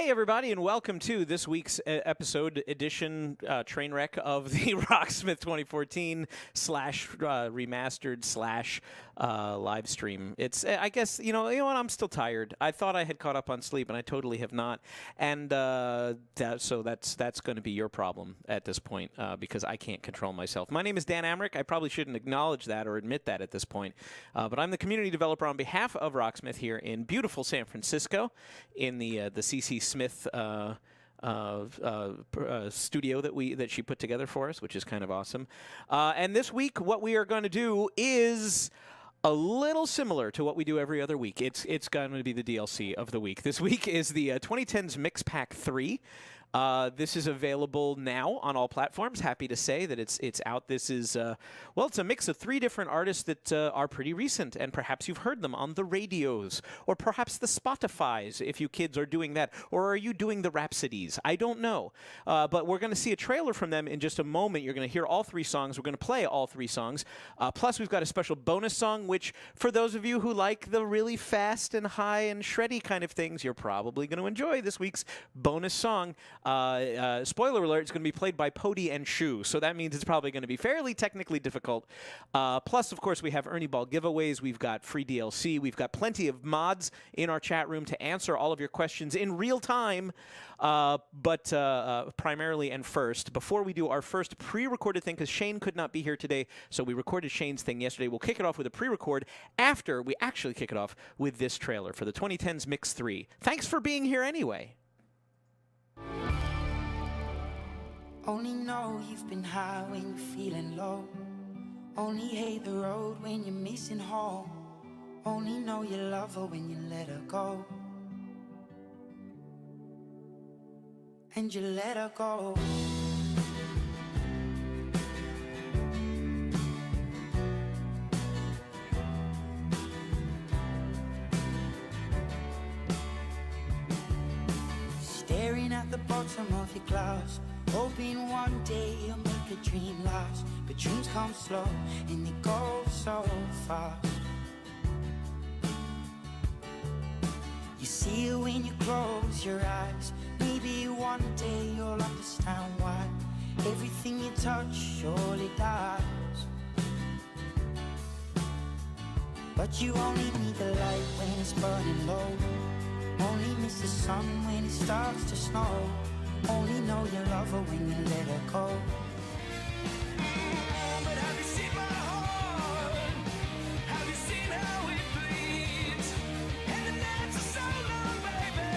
Hey, everybody, and welcome to this week's episode edition train wreck of the Rocksmith 2014 slash remastered slash live stream. It's, I guess, you know what? I'm still tired. I thought I had caught up on sleep, and I totally have not. And so that's going to be your problem at this point because I can't control myself. My name is Dan Amrick. I probably shouldn't acknowledge that or admit that at this point, but I'm the community developer on behalf of Rocksmith here in beautiful San Francisco in the CC Smith studio that she put together for us, which is kind of awesome. And this week, what we are going to do is a little similar to what we do every other week. It's going to be the DLC of the week. This week is the 2010s Mix Pack 3. This is available now on all platforms. Happy to say that it's out. This is, well, it's a mix of 3 different artists that are pretty recent, and perhaps you've heard them on the radios, or perhaps the Spotifys, if you kids are doing that, or are you doing the Rhapsodies? I don't know. But we're going to see a trailer from them in just a moment. You're going to hear all 3 songs. We're going to play all 3 songs. Plus, we've got a special bonus song, which, for those of you who like the really fast and high and shreddy kind of things, you're probably going to enjoy this week's bonus song. Spoiler alert, it's going to be played by Pody and Shu, so that means it's probably going to be fairly technically difficult. Plus, of course, we have Ernie Ball giveaways, we've got free DLC, we've got plenty of mods in our chat room to answer all of your questions in real time. But primarily and first, before we do our first pre-recorded thing, because Shane could not be here today, so we recorded Shane's thing yesterday, we'll kick it off with a pre-record after we actually kick it off with this trailer for the 2010s Mix 3. Thanks for being here anyway. Only know you've been high when you're feeling low. Only hate the road when you're missing home. Only know you love her when you let her go. And you let her go. Staring at the bottom of your glass, hoping one day you'll make a dream last. But dreams come slow and they go so fast. You see it when you close your eyes. Maybe one day you'll understand why everything you touch surely dies. But you only need the light when it's burning low. Only miss the sun when it starts to snow. Only know you love her when you let her go. But have you seen my heart? Have you seen how it bleeds? And the nights are so long, baby.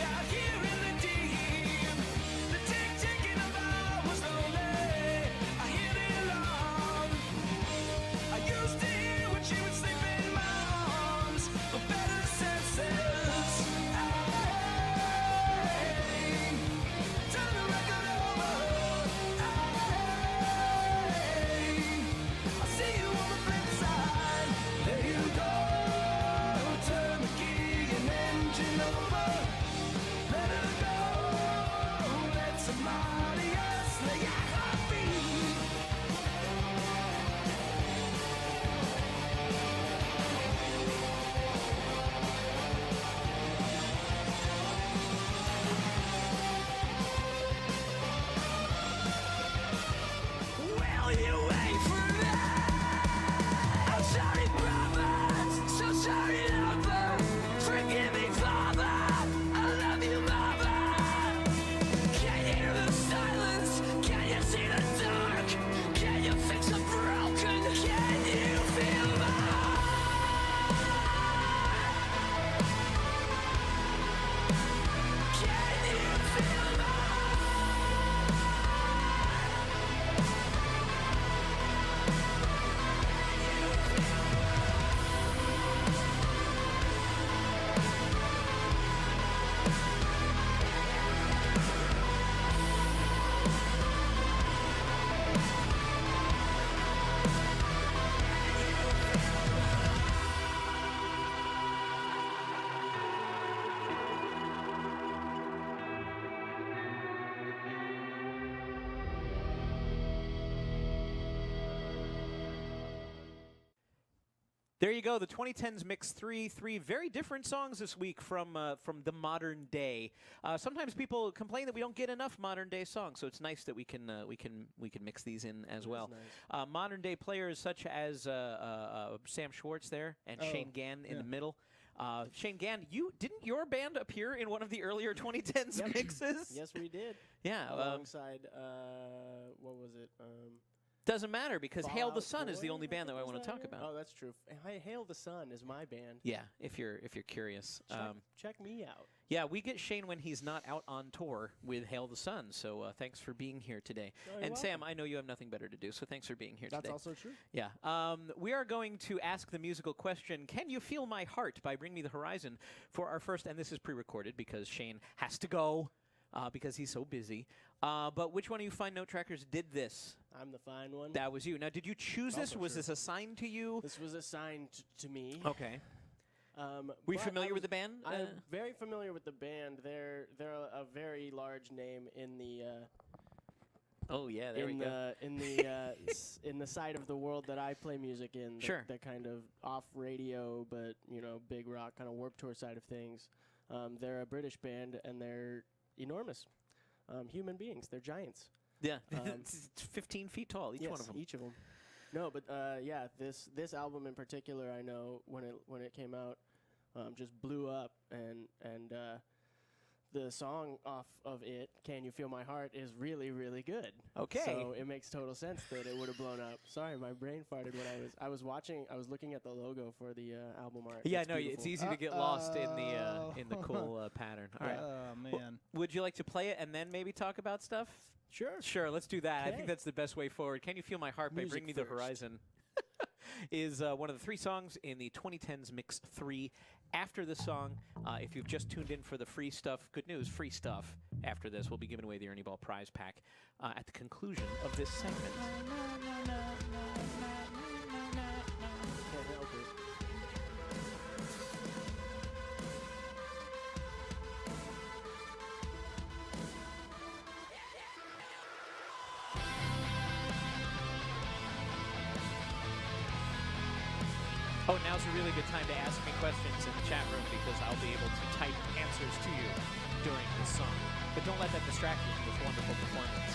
Out here in the deep, the tick-ticking of hours lonely. I hear the alarm. I used to hear when she would sleep in my arms, but better senses. Turn the record over. There you go. The 2010s mix three very different songs this week from the modern day. Sometimes people complain that we don't get enough modern day songs, so it's nice that we can mix these in as well. Nice. Modern day players such as Sam Schwartz there and Shane Gann in the middle. Shane Gann, didn't your band appear in one of the earlier 2010s mixes? Yes, we did. Yeah, alongside what was it? Doesn't matter because Hail the Sun is the Boy, only band that I want to talk here? about. Oh, that's true. Hail the Sun is my band. Yeah, if you're curious. Check me out. Yeah, we get Shane when he's not out on tour with Hail the Sun, so thanks for being here today. you're And Sam, welcome. I know you have nothing better to do, so thanks for being here That's today. also true. Yeah. We are going to ask the musical question, Can You Feel My Heart by Bring Me the Horizon for our first, and this is pre-recorded because Shane has to go because he's so busy. But which one of you fine note trackers did this? I'm the fine one. That was you. Now, did you choose this? Also Was true. this assigned to you? This was assigned to me. Okay. Were you but familiar I with the band? I'm very familiar with the band. They're a very large name in the Oh yeah, there we go. in the side of the world that I play music in. Sure. The kind of off radio, but big rock kind of Warped Tour side of things. They're a British band and they're enormous. Human beings. They're giants. Yeah, it's 15 feet tall, each one of them. Each of them. No, but yeah, this album in particular, I know when it came out, just blew up, and the song off of it, "Can You Feel My Heart," is really, really good. Okay. So it makes total sense that it would have blown up. Sorry, my brain farted when I was looking at the logo for the album art. Yeah, It's no, it's beautiful. easy to get lost in the cool pattern. All right. Oh, man. Would you like to play it and then maybe talk about stuff? Sure. Sure, let's do that. I think Okay. that's the best way forward. Can You Feel My Heart by Music Bring Me the first. Horizon is one of the 3 songs in the 2010s Mix 3. After the song, if you've just tuned in for the free stuff, good news, free stuff. After this, we'll be giving away the Ernie Ball prize pack at the conclusion of this segment. Can't help it. Oh, now's a really good time to ask me questions in the chat room because I'll be able to type answers to you during this song. But don't let that distract you from this wonderful performance.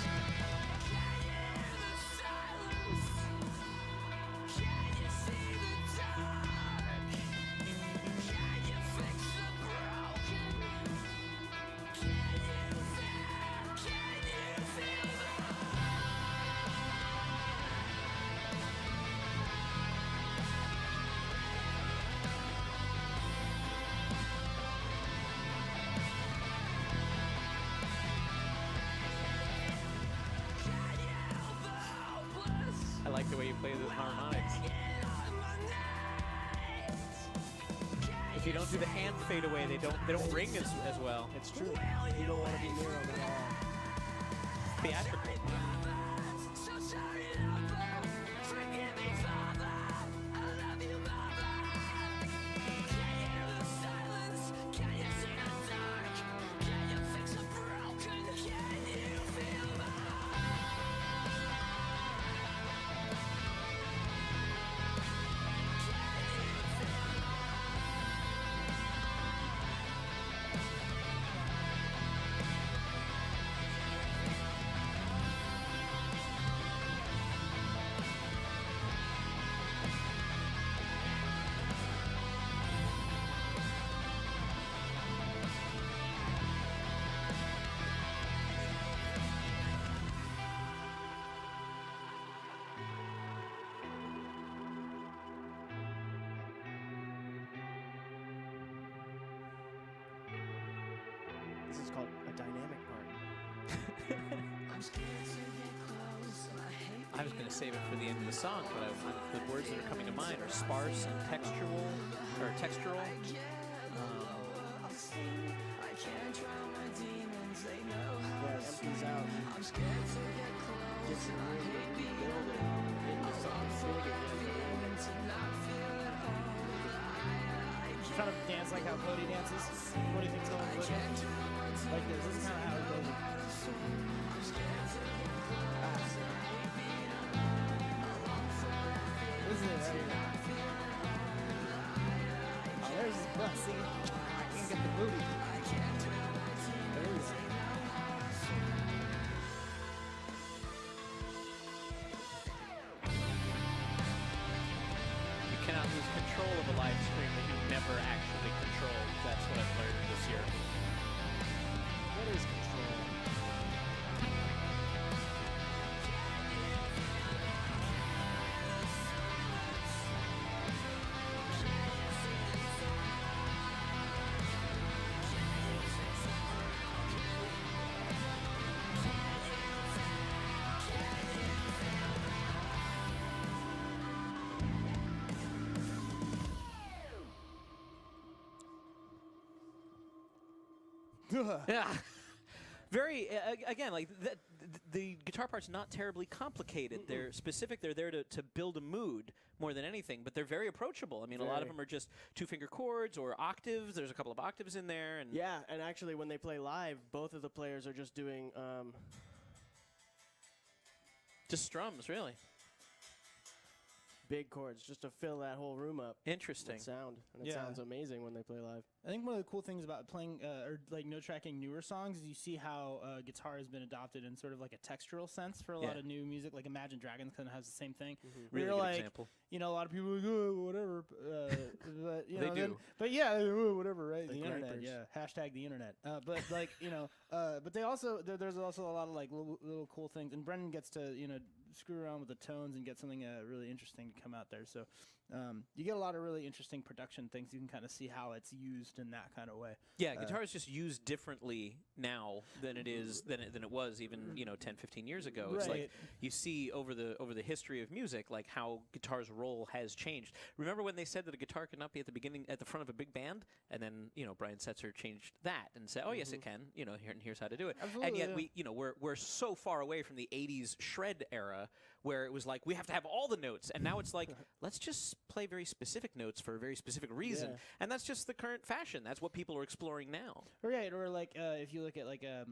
I like the way you play the harmonics. If you don't do the hand fade away, they don't ring as well. It's true. You don't want to be near them at all. Theatrical. This is called a dynamic part. I was going to save it for the end of the song, but the words that are coming to mind are sparse and textual. Yeah, it empties out. Gives you room to rebuild it into something big again. Trying to dance like how Cody dances. What do you think's going with it? Like this. This is kind of how it goes. This is it right here. of a live stream that you never actually controlled. That's what I've learned this year. What is control? Yeah. Very, again, like the guitar part's not terribly complicated. They're specific. They're there to build a mood more than anything, but they're very approachable. I mean, a lot of them are just 2-finger chords or octaves. There's a couple of octaves in there. And Yeah, and actually when they play live, both of the players are just doing just strums, really. big chords just to fill that whole room up Interesting. with sound. And it Yeah. sounds amazing when they play live. I think one of the cool things about playing or like note tracking newer songs is you see how guitar has been adopted in sort of like a textural sense for a lot Yeah. of new music. Like Imagine Dragons kind of has the same thing. Really You're good like, example. you know, a lot of people are like, oh, whatever. But you They know, do. but yeah, oh, whatever, right? The The internet, gripers. yeah. Hashtag the internet. But like, you know, but they also there's also a lot of like little cool things, and Brendan gets to screw around with the tones and get something really interesting to come out there. So you get a lot of really interesting production things. You can kind of see how it's used in that kind of way. Yeah, guitar is just used differently now than it is than it was even 10, 15 years ago. It's like Right. you see over the history of music, like how guitar's role has changed. Remember when they said that a guitar could not be at the front of a big band, and then Brian Setzer changed that and said, oh yes it can. Here's how to do it. Absolutely, and yet yeah. we're so far away from the '80s shred era where it was like we have to have all the notes, and now it's like let's just play very specific notes for a very specific reason, Yeah. and that's just the current fashion. That's what people are exploring now. Right, or like if you look at like a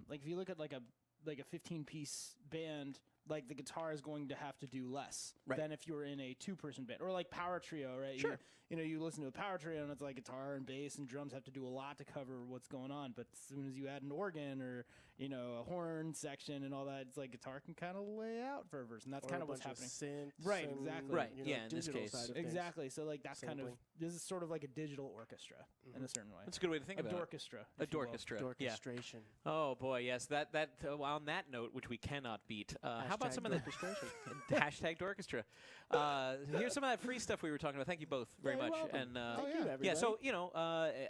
15-piece band, like the guitar is going to have to do less Right. than if you were in a 2-person band, or like power trio, right? Sure. You listen to a power trio and it's like guitar and bass and drums have to do a lot to cover what's going on, but as soon as you add an organ or a horn section and all that, it's like guitar can kind of lay out for a verse, and that's Or kind a of what's bunch happening. Synths Right, and, exactly. Right, yeah, in this digital case. side of things. Exactly. So like that's kind of Sampling. this is sort of like a digital orchestra in a certain way. That's a good way to think A about it. dorchestra. A if you will. dorchestra. Yeah. Orchestration. Oh boy, yes. That on that note, which we cannot beat. How about Hashtag some of that orchestration. hashtag Dorchestra? Here's some of that free stuff we were talking about. Thank you both very Yeah, you're much. welcome. And Thank you, everybody. yeah, so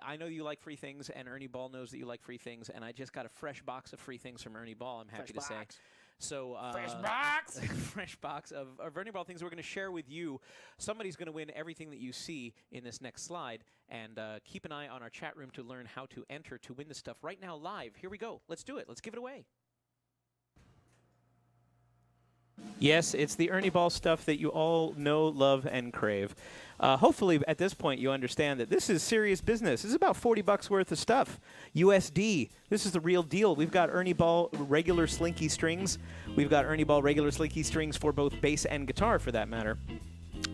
I know you like free things, and Ernie Ball knows that you like free things, and I just got a fresh box of free things from Ernie Ball. I'm happy Fresh to box. say. So Fresh box! fresh box of Ernie Ball things we're going to share with you. Somebody's going to win everything that you see in this next slide, and keep an eye on our chat room to learn how to enter to win this stuff right now live. Here we go. Let's do it. Let's give it away. Yes, it's the Ernie Ball stuff that you all know, love, and crave. Hopefully, at this point, you understand that this is serious business. This is about $40 worth of stuff. USD. This is the real deal. We've got Ernie Ball regular slinky strings. We've got Ernie Ball regular slinky strings for both bass and guitar, for that matter.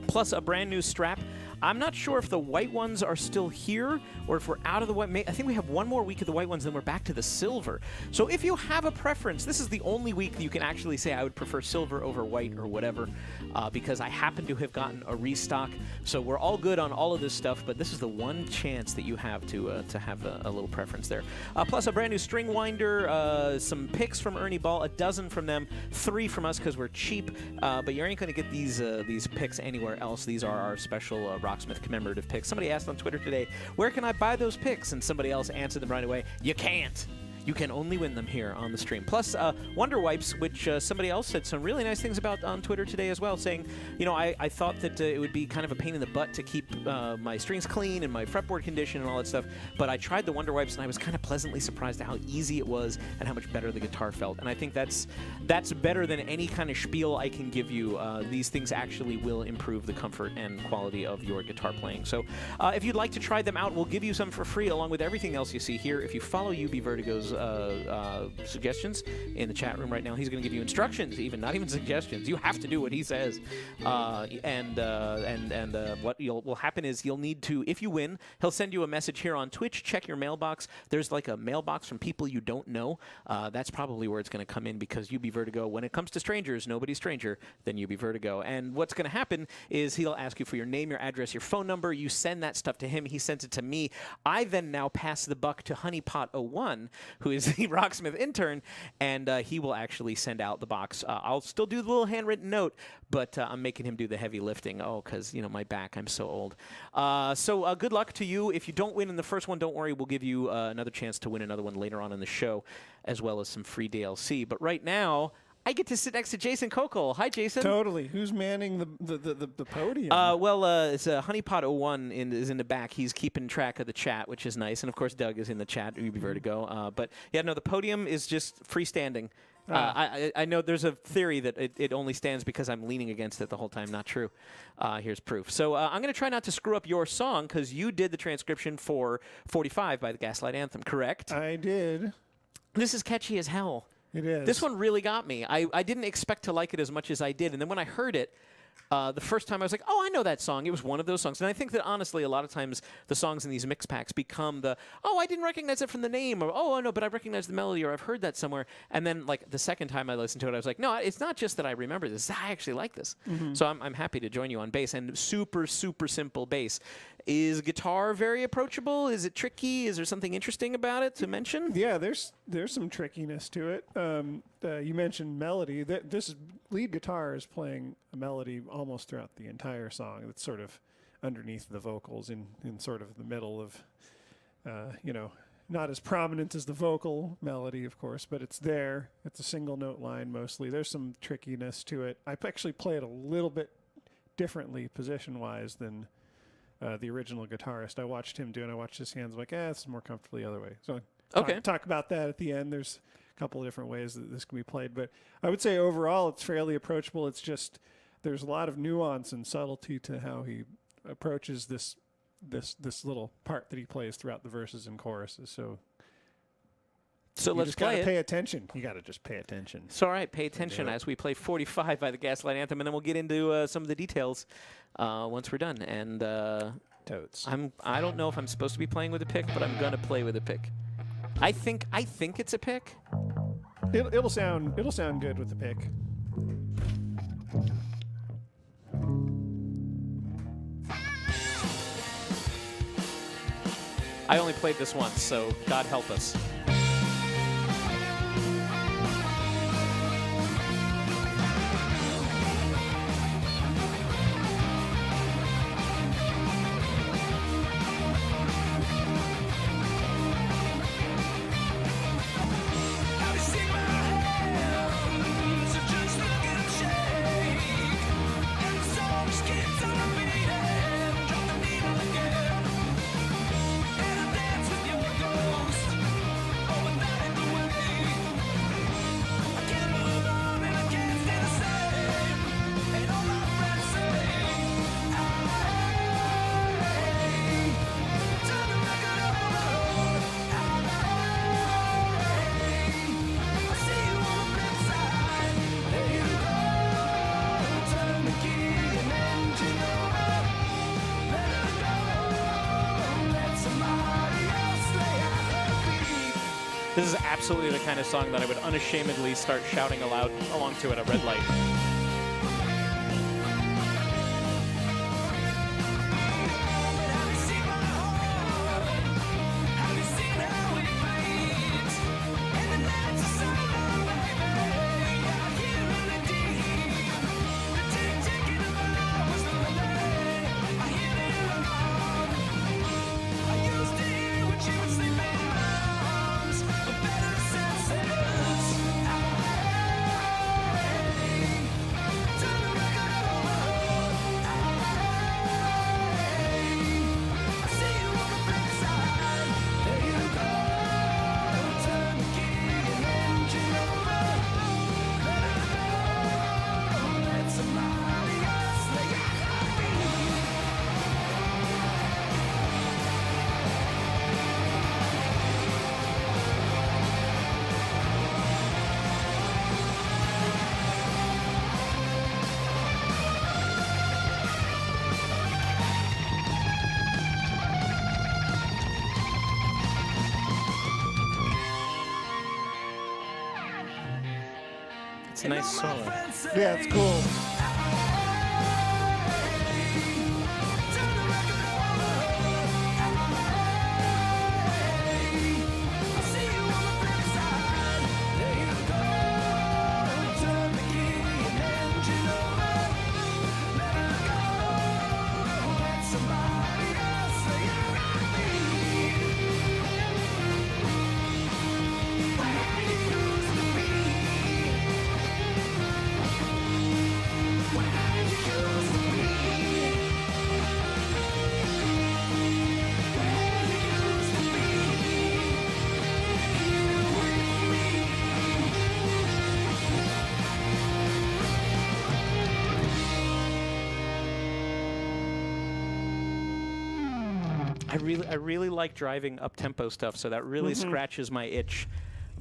Plus a brand new strap. I'm not sure if the white ones are still here or if we're out of the white. I think we have one more week of the white ones, then we're back to the silver. So if you have a preference, this is the only week that you can actually say I would prefer silver over white or whatever, because I happen to have gotten a restock. So we're all good on all of this stuff, but this is the one chance that you have to have a little preference there. Plus a brand new string winder, some picks from Ernie Ball, a dozen from them, 3 from us because we're cheap. But you ain't going to get these picks anywhere else. These are our special Rocksmith commemorative picks. Somebody asked on Twitter today, where can I buy those picks? And somebody else answered them right away. You can't. You can only win them here on the stream. Plus, Wonder Wipes, which somebody else said some really nice things about on Twitter today as well, saying, I thought that it would be kind of a pain in the butt to keep my strings clean and my fretboard condition and all that stuff, but I tried the Wonder Wipes and I was kind of pleasantly surprised at how easy it was and how much better the guitar felt. And I think that's better than any kind of spiel I can give you. These things actually will improve the comfort and quality of your guitar playing. So if you'd like to try them out, we'll give you some for free along with everything else you see here if you follow UB Vertigo's suggestions in the chat room right now. He's going to give you instructions, even not even suggestions. You have to do what he says. What will happen is you'll need to, if you win, he'll send you a message here on Twitch. Check your mailbox. There's like a mailbox from people you don't know. That's probably where it's going to come in because UB Vertigo, when it comes to strangers, nobody's stranger than UB Vertigo. And what's going to happen is he'll ask you for your name, your address, your phone number. You send that stuff to him. He sends it to me. I then now pass the buck to Honeypot01, who is the Rocksmith intern, and he will actually send out the box. I'll still do the little handwritten note, but I'm making him do the heavy lifting. Oh, because, you know, my back, I'm so old. So good luck to you. If you don't win in the first one, don't worry. We'll give you another chance to win another one later on in the show, as well as some free DLC. But right now, I get to sit next to Jason Kokol. Hi, Jason. Totally. Who's manning the podium? It's Honeypot01 is in the back. He's keeping track of the chat, which is nice. And, of course, Doug is in the chat, UB Vertigo. But, yeah, no, the podium is just freestanding. I know there's a theory that it only stands because I'm leaning against it the whole time. Not true. Here's proof. So I'm going to try not to screw up your song because you did the transcription for 45 by the Gaslight Anthem, correct? I did. This is catchy as hell. It is. This one really got me. I didn't expect to like it as much as I did. And then when I heard it, the first time I was like, oh, I know that song. It was one of those songs. And I think that, honestly, a lot of times the songs in these mix packs become I didn't recognize it from the name, or, oh, no, but I recognize the melody, or I've heard that somewhere. And then, like, the second time I listened to it, I was like, no, it's not just that I remember this. I actually like this. Mm-hmm. So I'm happy to join you on bass. And super, super simple bass. Is guitar very approachable? Is it tricky? Is there something interesting about it to mention? Yeah, there's some trickiness to it. You mentioned melody. This lead guitar is playing a melody almost throughout the entire song. It's sort of underneath the vocals in sort of the middle of, not as prominent as the vocal melody, of course, but it's there. It's a single note line mostly. There's some trickiness to it. I actually play it a little bit differently position-wise than the original guitarist. I watched him do it. I watched his hands. I'm like, this is more comfortable the other way. So talk about that at the end. There's a couple of different ways that this can be played, but I would say overall it's fairly approachable. It's just there's a lot of nuance and subtlety to how he approaches this little part that he plays throughout the verses and choruses. So let's play it. Pay attention. You got to just pay attention. It's all right. Pay attention as we play 45 by the Gaslight Anthem, and then we'll get into some of the details once we're done. And totes. I don't know if I'm supposed to be playing with a pick, but I'm gonna play with a pick. I think it's a pick. It'll sound good with the pick. I only played this once, so God help us. Have you seen my hands? So just look at 'em shake. And the song just keeps on repeating. Drop the needle again. And I dance with your ghost. Oh, but that ain't the way. I can't move on and I can't stay the same. And all my friends say, turn the record up on the road. I see you on the flip side. There you go. Turn the key and engine over. Let her go. Let somebody else lay at her feet. This is absolutely the kind of song that I would unashamedly start shouting aloud along to at a red light. Have you seen my heart? Have you seen how it bleeds? And the nights are so long, baby. Out here in the deep, the tick-ticking of hours on the lane. I hear it wrong. I used to hear what you would sleep in my arms, but better senses. It's a nice solo. Yeah, it's cool. I really like driving up-tempo stuff, so that really scratches my itch.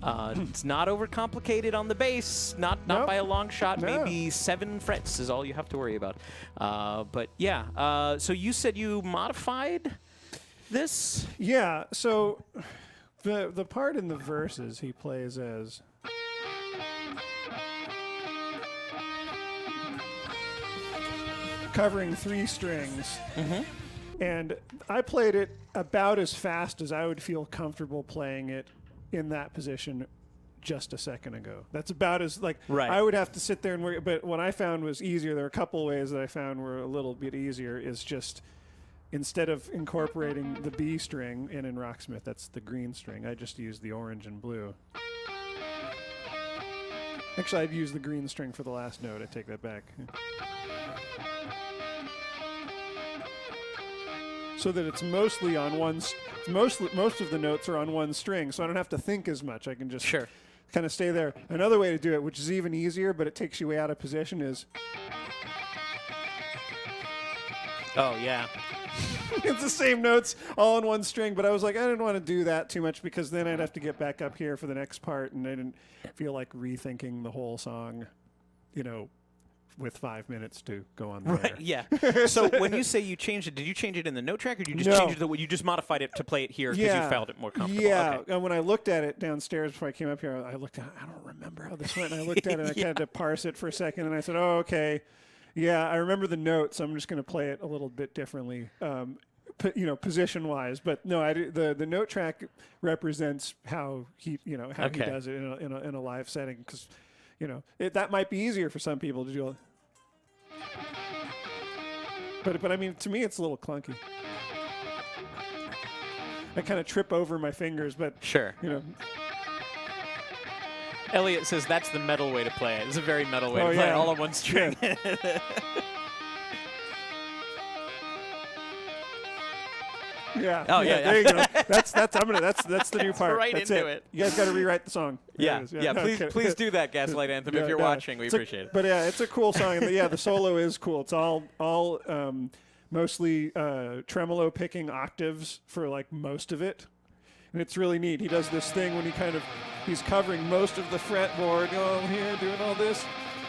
It's not overcomplicated on the bass, not Nope. by a long shot. No. Maybe 7 frets is all you have to worry about. But yeah, so you said you modified this? Yeah, so the part in the verses he plays as covering 3 strings. And I played it about as fast as I would feel comfortable playing it in that position just a second ago. That's about as, like, Right. I would have to sit there and work. But what I found was easier. There are a couple ways that I found were a little bit easier, is just instead of incorporating the B string in Rocksmith, that's the green string, I just used the orange and blue. Actually, I'd use the green string for the last note. I take that back. So that it's mostly on one. Most of the notes are on one string, so I don't have to think as much. I can just Sure. kind of stay there. Another way to do it, which is even easier, but it takes you way out of position, is Oh, yeah. it's the same notes all on one string. But I was like, I didn't want to do that too much because then I'd have to get back up here for the next part, and I didn't feel like rethinking the whole song, with 5 minutes to go on there. Right, yeah. So when you say you changed it, did you change it in the note track, or did you just No. change it you just modified it to play it here because you felt it more comfortable? Yeah, Okay. and when I looked at it downstairs before I came up here, I looked at it, I don't remember how this went, and I looked at it, and I Yeah. had to parse it for a second, and I said, oh, okay. Yeah, I remember the notes, so I'm just going to play it a little bit differently, position-wise. But no, the note track represents how he, how he Okay. does it in a live setting, because, that might be easier for some people to do. But I mean, to me, it's a little clunky. I kind of trip over my fingers, but Sure. Elliot says that's the metal way to play it. It's a very metal way Oh, to play it, yeah. all on one string. yeah. Oh, yeah, There you go. That's the new part. right That's into it. You guys got to rewrite the song. There Yeah, it is. yeah. Please do that, Gaslight Anthem. If Yeah, you're no, watching, we it's a- appreciate it. But yeah, it's a cool song. And the solo is cool. It's all mostly tremolo picking octaves for like most of it, and it's really neat. He does this thing when he's covering most of the fretboard, going here, doing all this,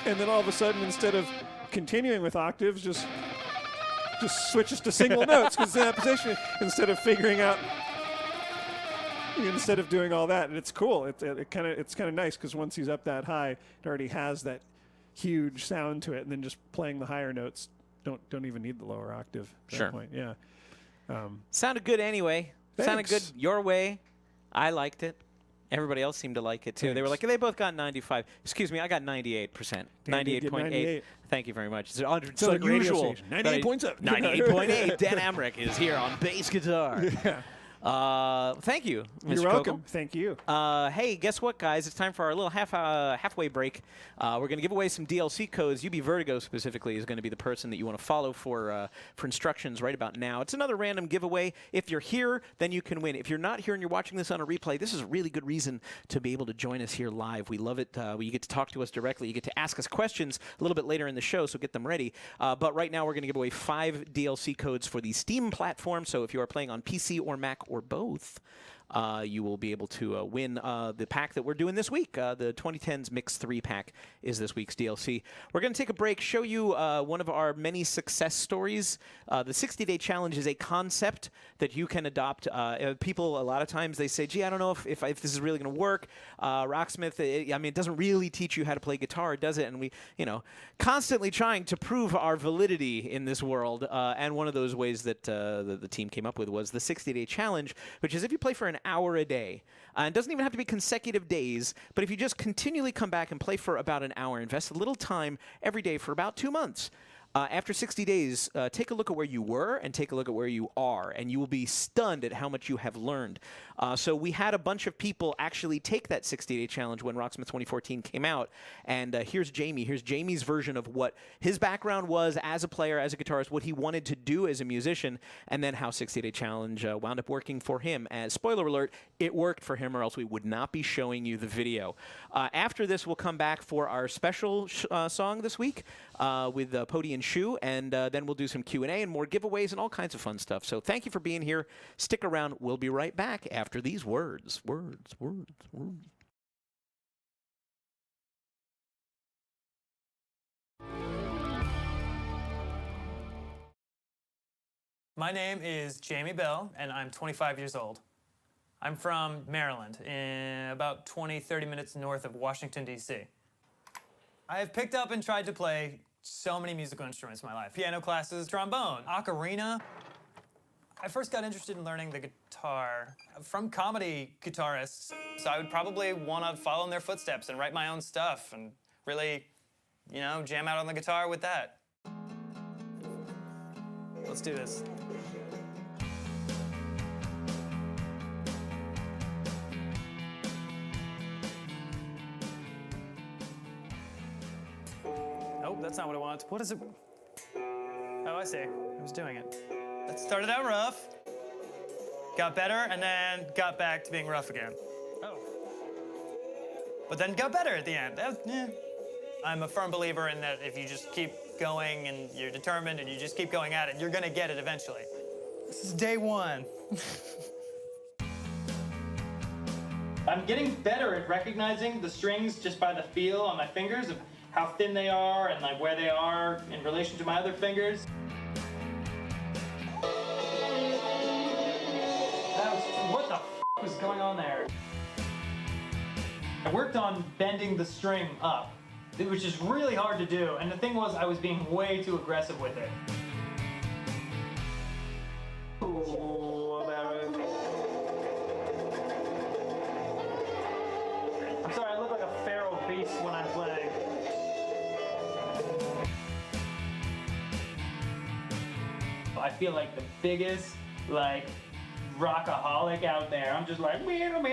and then all of a sudden, instead of continuing with octaves, just switches to single notes because it's in that position instead of figuring out. Instead of doing all that, and it's cool. It's kind of nice because once he's up that high, it already has that huge sound to it, and then just playing the higher notes don't even need the lower octave at Sure. that point. Yeah. Sounded good anyway. Sounded good Thanks. your way. I liked it. Everybody else seemed to like it too. They were like, Thanks. they both got 95. Excuse me, I got 98%. Dan did get 98.8. 98. Thank you very much. It's like a radio unusual. station. 98.7. 98.8. Dan Amrich is here on bass guitar. Thank you, Mr. You're welcome. Kokel. Thank you. Hey, guess what, guys? It's time for our little halfway break. We're going to give away some DLC codes. UB Vertigo specifically is going to be the person that you want to follow for instructions right about now. It's another random giveaway. If you're here, then you can win. If you're not here and you're watching this on a replay, this is a really good reason to be able to join us here live. We love it. You get to talk to us directly. You get to ask us questions a little bit later in the show, so get them ready. But right now, we're going to give away 5 DLC codes for the Steam platform. So if you are playing on PC or Mac or both, you will be able to win the pack that we're doing this week. The 2010s Mix 3 pack is this week's DLC. We're going to take a break, show you one of our many success stories. The 60-day challenge is a concept that you can adopt. People, a lot of times, they say, gee, I don't know if this is really going to work. Rocksmith, it doesn't really teach you how to play guitar, does it? And we, constantly trying to prove our validity in this world. And one of those ways that the team came up with was the 60-day challenge, which is if you play for an hour a day, and it doesn't even have to be consecutive days, but if you just continually come back and play for about an hour, invest a little time every day for about 2 months, after 60 days, take a look at where you were and take a look at where you are, and you will be stunned at how much you have learned. So we had a bunch of people actually take that 60-day challenge when Rocksmith 2014 came out, and here's Jamie. Here's Jamie's version of what his background was as a player, as a guitarist, what he wanted to do as a musician, and then how 60-day challenge wound up working for him. As spoiler alert, it worked for him, or else we would not be showing you the video. After this, we'll come back for our special song this week with Pody and Shu, and then we'll do some Q&A and more giveaways and all kinds of fun stuff. So thank you for being here. Stick around. We'll be right back after these words. My name is Jamie Bell, and I'm 25 years old. I'm from Maryland, about 20-30 minutes north of Washington, D.C. I have picked up and tried to play so many musical instruments in my life. Piano classes, trombone, ocarina. I first got interested in learning the guitar from comedy guitarists, so I would probably want to follow in their footsteps and write my own stuff and really, jam out on the guitar with that. Let's do this. Oh, that's not what I want. What is it? Oh, I see. I was doing it. That started out rough, got better, and then got back to being rough again. Oh. But then got better at the end. I'm a firm believer in that if you just keep going and you're determined and you just keep going at it, you're gonna get it eventually. This is day one. I'm getting better at recognizing the strings just by the feel on my fingers of how thin they are and like where they are in relation to my other fingers. What the f was going on there? I worked on bending the string up, which is really hard to do, and the thing was I was being way too aggressive with it. I'm sorry, I look like a feral beast when I'm playing. I feel like the biggest, rockaholic out there. I'm just like, man.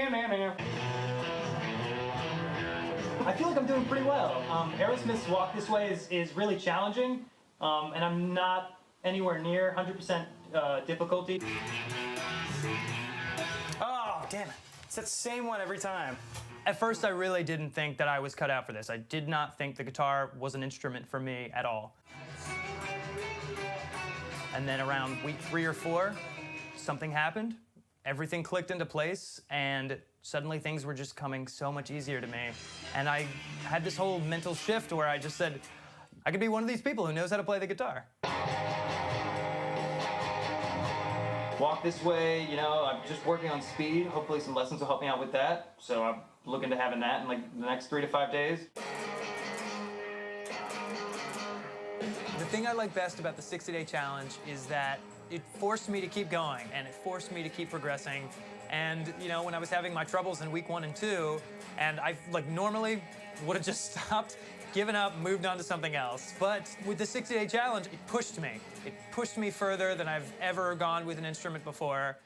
I feel like I'm doing pretty well. Aerosmith's Walk This Way is really challenging, and I'm not anywhere near 100% difficulty. Oh, damn it. It's that same one every time. At first, I really didn't think that I was cut out for this. I did not think the guitar was an instrument for me at all. And then around week 3 or 4, something happened. Everything clicked into place, and suddenly things were just coming so much easier to me. And I had this whole mental shift where I just said, I could be one of these people who knows how to play the guitar. Walk This Way, I'm just working on speed. Hopefully some lessons will help me out with that. So I'm looking to having that in the next 3 to 5 days. The thing I like best about the 60-day challenge is that it forced me to keep going, and it forced me to keep progressing. And, when I was having my troubles in week 1 and 2, and I, normally would have just stopped, given up, moved on to something else. But with the 60-day challenge, it pushed me. It pushed me further than I've ever gone with an instrument before.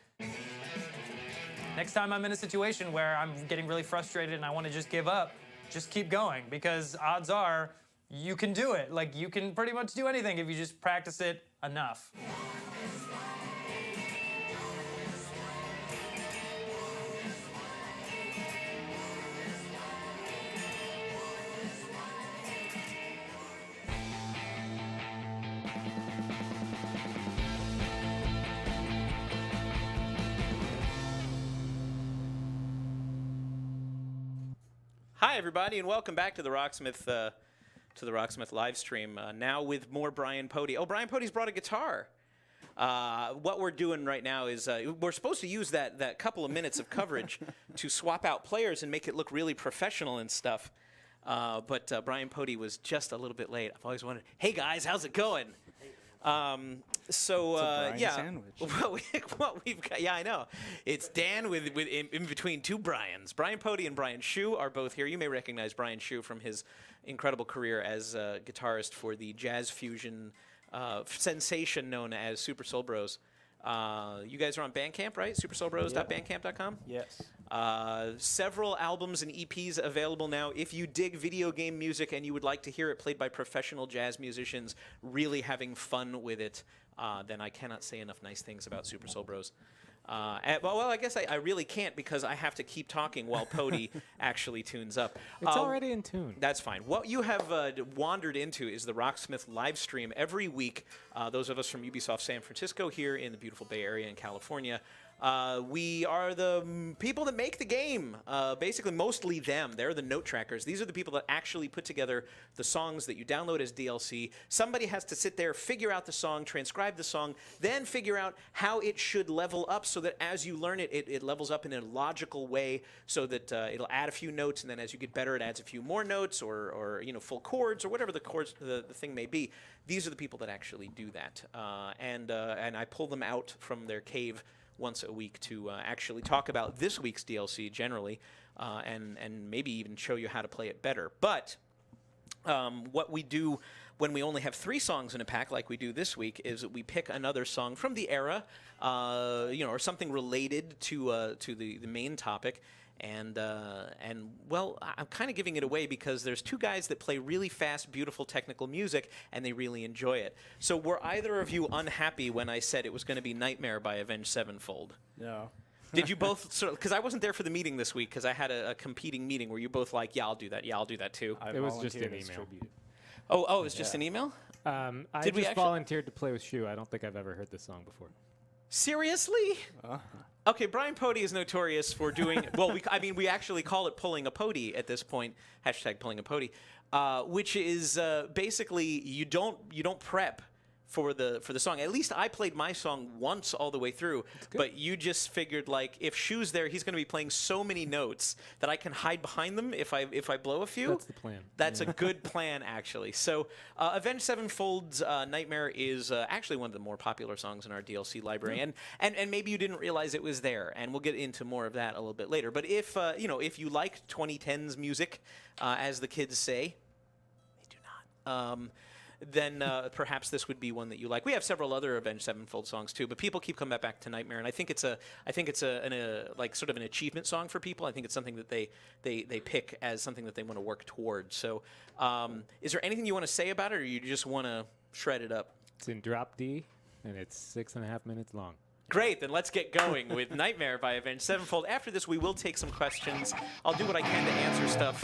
Next time I'm in a situation where I'm getting really frustrated and I want to just give up, just keep going, because odds are you can do it. You can pretty much do anything if you just practice it enough. everybody, and welcome back to the Rocksmith live stream. Now with more Brian Pody. Oh, Brian Pody's brought a guitar. What we're doing right now is we're supposed to use that couple of minutes of coverage to swap out players and make it look really professional and stuff. But Brian Pody was just a little bit late. I've always wondered, hey guys, how's it going? Sandwich. What we've got, yeah, I know. It's Dan with in between two Brians. Brian Pody and Brian Shu are both here. You may recognize Brian Shu from his incredible career as a guitarist for the jazz fusion sensation known as Super Soul Bros. You guys are on Bandcamp, right? supersoulbros.bandcamp.com? Yes. Several albums and EPs available now. If you dig video game music and you would like to hear it played by professional jazz musicians really having fun with it, then I cannot say enough nice things about Super Soul Bros. Well, I guess I really can't because I have to keep talking while Pody actually tunes up. It's already in tune. That's fine. What you have wandered into is the Rocksmith live stream every week. Those of us from Ubisoft San Francisco here in the beautiful Bay Area in California. We are the people that make the game. Basically, mostly them. They're the note trackers. These are the people that actually put together the songs that you download as DLC. Somebody has to sit there, figure out the song, transcribe the song, then figure out how it should level up so that as you learn it, it levels up in a logical way so that it'll add a few notes, and then as you get better, it adds a few more notes or full chords or whatever the chords the thing may be. These are the people that actually do that. And I pull them out from their cave once a week to actually talk about this week's DLC generally, and maybe even show you how to play it better. But what we do when we only have 3 songs in a pack, like we do this week, is that we pick another song from the era, or something related to the main topic. And well, I'm kind of giving it away because there's 2 guys that play really fast, beautiful technical music, and they really enjoy it. So were either of you unhappy when I said it was going to be Nightmare by Avenged Sevenfold? No. Did you both sort of, because I wasn't there for the meeting this week because I had a competing meeting where you both like, yeah, I'll do that, yeah, I'll do that too. It was just an email. Oh, it was just an email? I Did we just actually- volunteered to play with Shu. I don't think I've ever heard this song before. Seriously? Okay, Brian Pody is notorious for doing, well, we actually call it pulling a Pody at this point, hashtag pulling a Pody, which is basically you don't prep for the song. At least I played my song once all the way through, but you just figured like if Shu's there, he's going to be playing so many notes that I can hide behind them if I blow a few. That's the plan. That's a good plan, actually. So Avenged Sevenfold's Nightmare is actually one of the more popular songs in our DLC library, and maybe you didn't realize it was there, and we'll get into more of that a little bit later. But if if you like 2010s music, as the kids say, they do not. Then perhaps this would be one that you like. We have several other Avenged Sevenfold songs too, but people keep coming back to Nightmare, and I think it's like sort of an achievement song for people. I think it's something that they pick as something that they want to work towards. So, is there anything you want to say about it, or you just want to shred it up? It's in drop D, and it's 6.5 minutes long. Great, then let's get going with Nightmare by Avenged Sevenfold. After this, we will take some questions. I'll do what I can to answer stuff.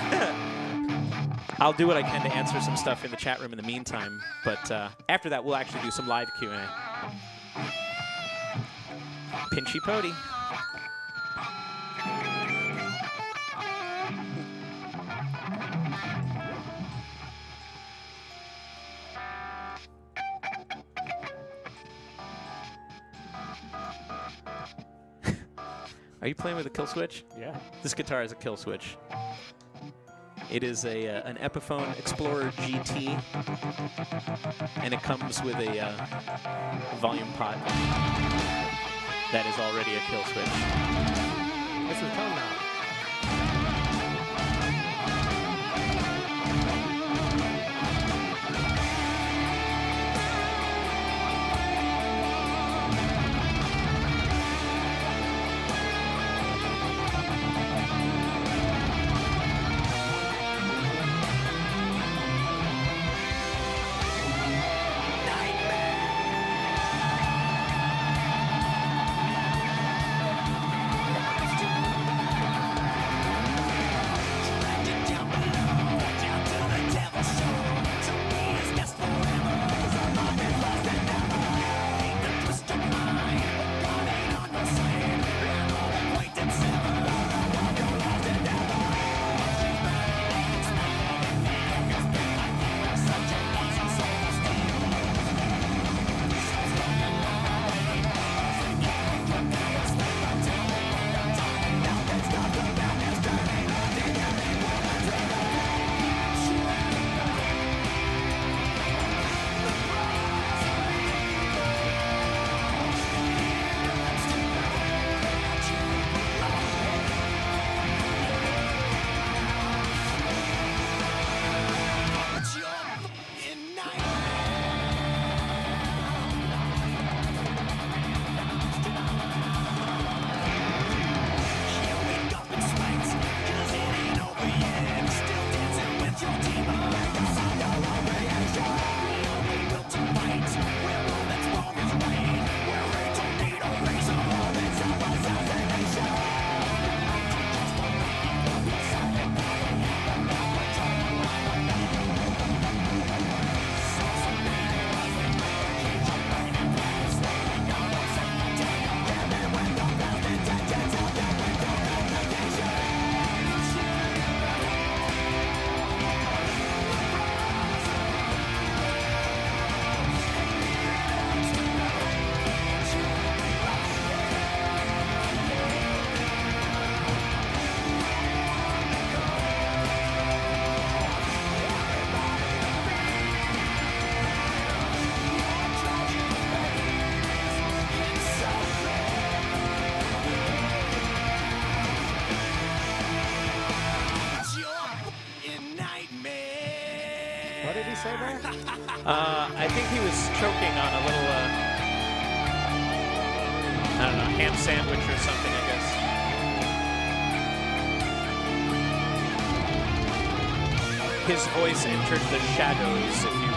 I'll do what I can to answer some stuff in the chat room in the meantime. But after that, we'll actually do some live Q&A. Pinchy Pody. Are you playing with a kill switch? Yeah. This guitar is a kill switch. It is an Epiphone Explorer GT, and it comes with a volume pot that is already a kill switch. This is tone knob. What did he say there? I think he was choking on a little, I don't know, ham sandwich or something, I guess. His voice entered the shadows, if you will.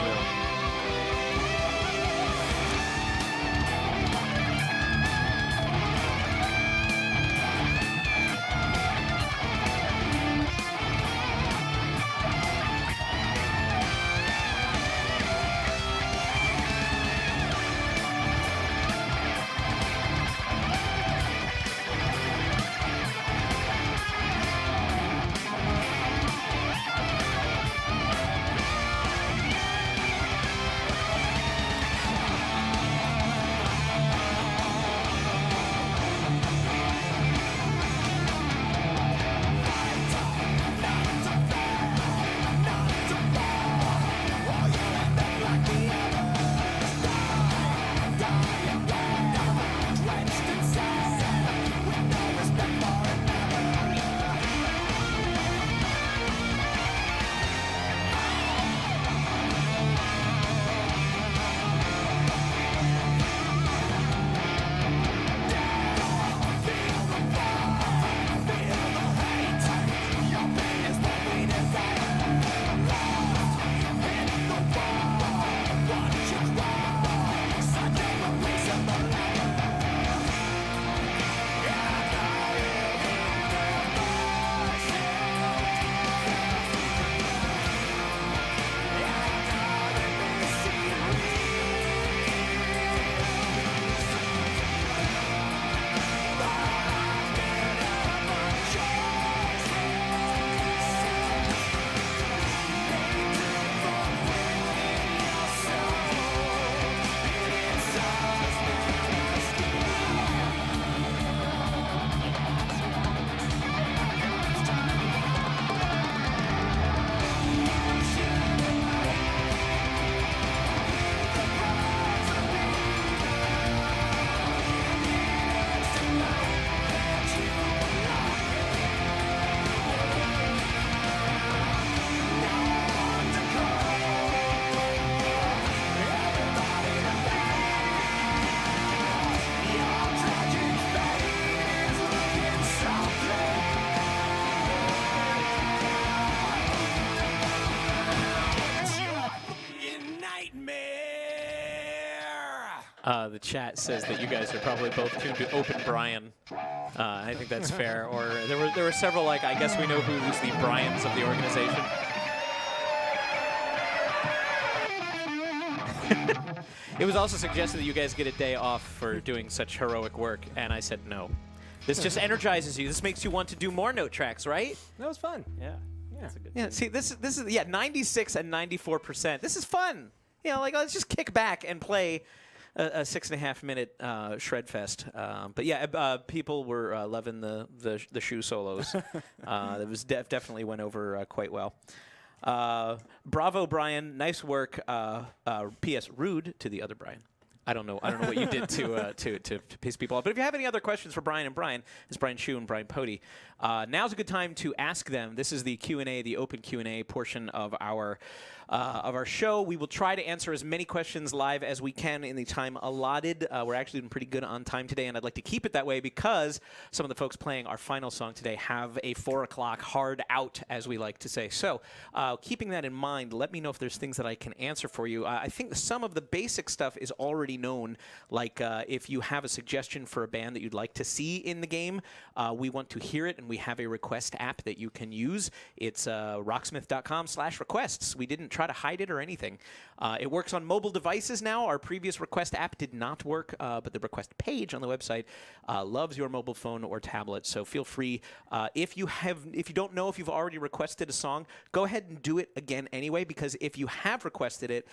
The chat says that you guys are probably both tuned to Open Brian. I think that's fair. Or there were several, like, I guess we know who's the Brians of the organization. It was also suggested that you guys get a day off for doing such heroic work, and I said no. This just energizes you. This makes you want to do more note tracks, right? That was fun. Yeah. Yeah. That's a good Yeah, thing. see, this is 96 and 94%. This is fun. You know, like, let's just kick back and play a 6.5 minute shred fest. But yeah, people were loving the shoe solos. It was definitely went over quite well. Bravo, Brian. Nice work. P.S. Rude to the other Brian. I don't know what you did to piss people off. But if you have any other questions for Brian and Brian, it's Brian Shu and Brian Pody. Now's a good time to ask them. This is the Q&A, the open Q&A portion of our show. We will try to answer as many questions live as we can in the time allotted. We're actually doing pretty good on time today, and I'd like to keep it that way because some of the folks playing our final song today have a 4 o'clock hard out, as we like to say. So keeping that in mind, let me know if there's things that I can answer for you. I think some of the basic stuff is already known, like if you have a suggestion for a band that you'd like to see in the game, we want to hear it, and we have a request app that you can use. It's rocksmith.com/requests. We didn't try to hide it or anything. It works on mobile devices now. Our previous request app did not work, but the request page on the website loves your mobile phone or tablet. So feel free. If you don't know if you've already requested a song, go ahead and do it again anyway, because if you have requested it,